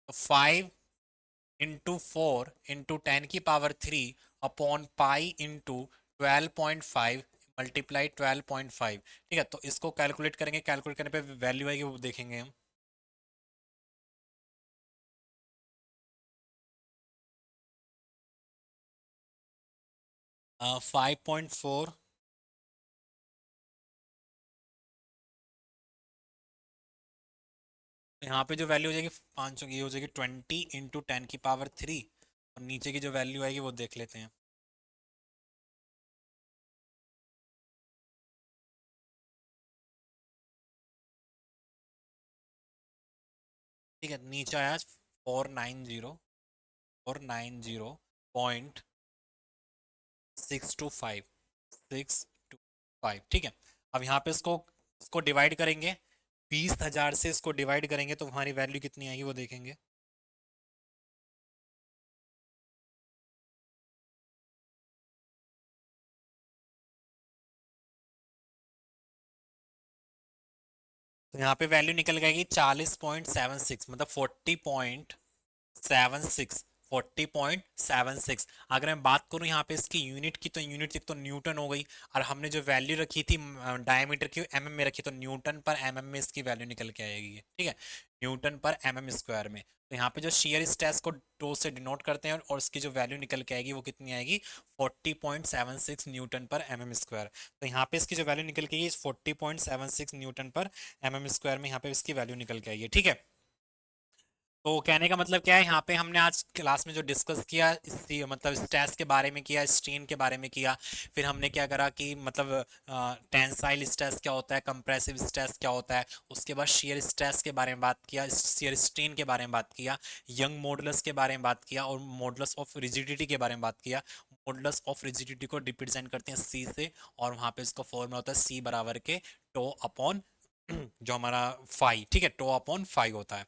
तो 5 × 4 × 10⁻³ अपॉन पाई इंटू 12.5 मल्टीप्लाई 12.5, ठीक है। तो इसको कैलकुलेट करेंगे, कैलकुलेट करने पे वैल्यू आएगी वो देखेंगे हम। 5.4, यहाँ पे जो वैल्यू हो जाएगी 500 की हो जाएगी 20 × 10⁻³ और नीचे की जो वैल्यू आएगी वो देख लेते हैं। ठीक है नीचे आया 490, ठीक है। अब यहाँ पे इसको डिवाइड करेंगे, 20,000 से इसको डिवाइड करेंगे तो हमारी वैल्यू कितनी आएगी वो देखेंगे। तो यहाँ पे वैल्यू निकल जाएगी 40.76, मतलब 40.76, 40.76। अगर मैं बात करूँ यहाँ पे इसकी यूनिट की, तो यूनिट एक तो न्यूटन हो गई, और हमने जो वैल्यू रखी थी डायमीटर की एमएम में रखी, तो न्यूटन पर एमएम में इसकी वैल्यू निकल के आएगी, ठीक है, न्यूटन पर एमएम स्क्वायर में। तो यहाँ पे जो शेयर स्ट्रेस को टो से डिनोट करते हैं और उसकी जो वैल्यू निकल के आएगी वो कितनी आएगी, 40.76 न्यूटन पर एमएम स्क्वायर। तो यहाँ पे इसकी जो वैल्यू निकल के आएगी 40.76 न्यूटन पर एमएम स्क्वायर में यहाँ पे इसकी वैल्यू निकल के आएगी, ठीक है। तो कहने का मतलब क्या है, यहाँ पे हमने आज क्लास में जो डिस्कस किया इसी मतलब स्ट्रेस के बारे में किया, स्ट्रेन के बारे में किया। फिर हमने क्या करा कि मतलब टेंसाइल स्ट्रेस क्या होता है, कंप्रेसिव स्ट्रेस क्या होता है, उसके बाद शेयर स्ट्रेस के बारे में बात किया, शेयर स्ट्रेन के बारे में बात किया, यंग मॉडुलस के बारे में बात किया, और मॉडुलस ऑफ रिजिडिटी के बारे में बात किया। मॉडुलस ऑफ रिजिडिटी को रिप्रेजेंट करते हैं सी से, और वहाँ पे इसका फॉर्मूला होता है सी बराबर के टो अपॉन जो हमारा फाइव, ठीक है, टो अपॉन फाइव होता है।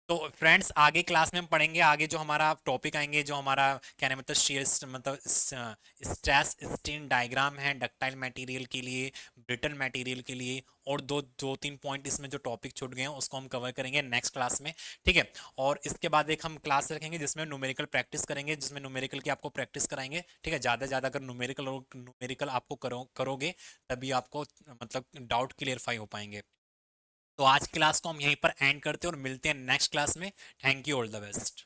तो फ्रेंड्स आगे क्लास में हम पढ़ेंगे, आगे जो हमारा टॉपिक आएंगे, जो हमारा कहने मतलब शेयर मतलब स्ट्रेस स्ट्रेन डायग्राम है डक्टाइल मटेरियल के लिए, ब्रिटल मटेरियल के लिए, और दो दो तीन पॉइंट इसमें जो टॉपिक छूट गए हैं उसको हम कवर करेंगे नेक्स्ट क्लास में, ठीक है। और इसके बाद एक हम क्लास रखेंगे जिसमें न्यूमेरिकल प्रैक्टिस करेंगे, जिसमें न्यूमेरिकल की आपको प्रैक्टिस कराएंगे, ठीक है। ज़्यादा से ज़्यादा अगर न्यूमेरिकल आपको करोगे तभी आपको मतलब डाउट क्लियरफाई हो पाएंगे। तो आज क्लास को हम यहीं पर एंड करते हैं और मिलते हैं नेक्स्ट क्लास में। Thank you, all the best.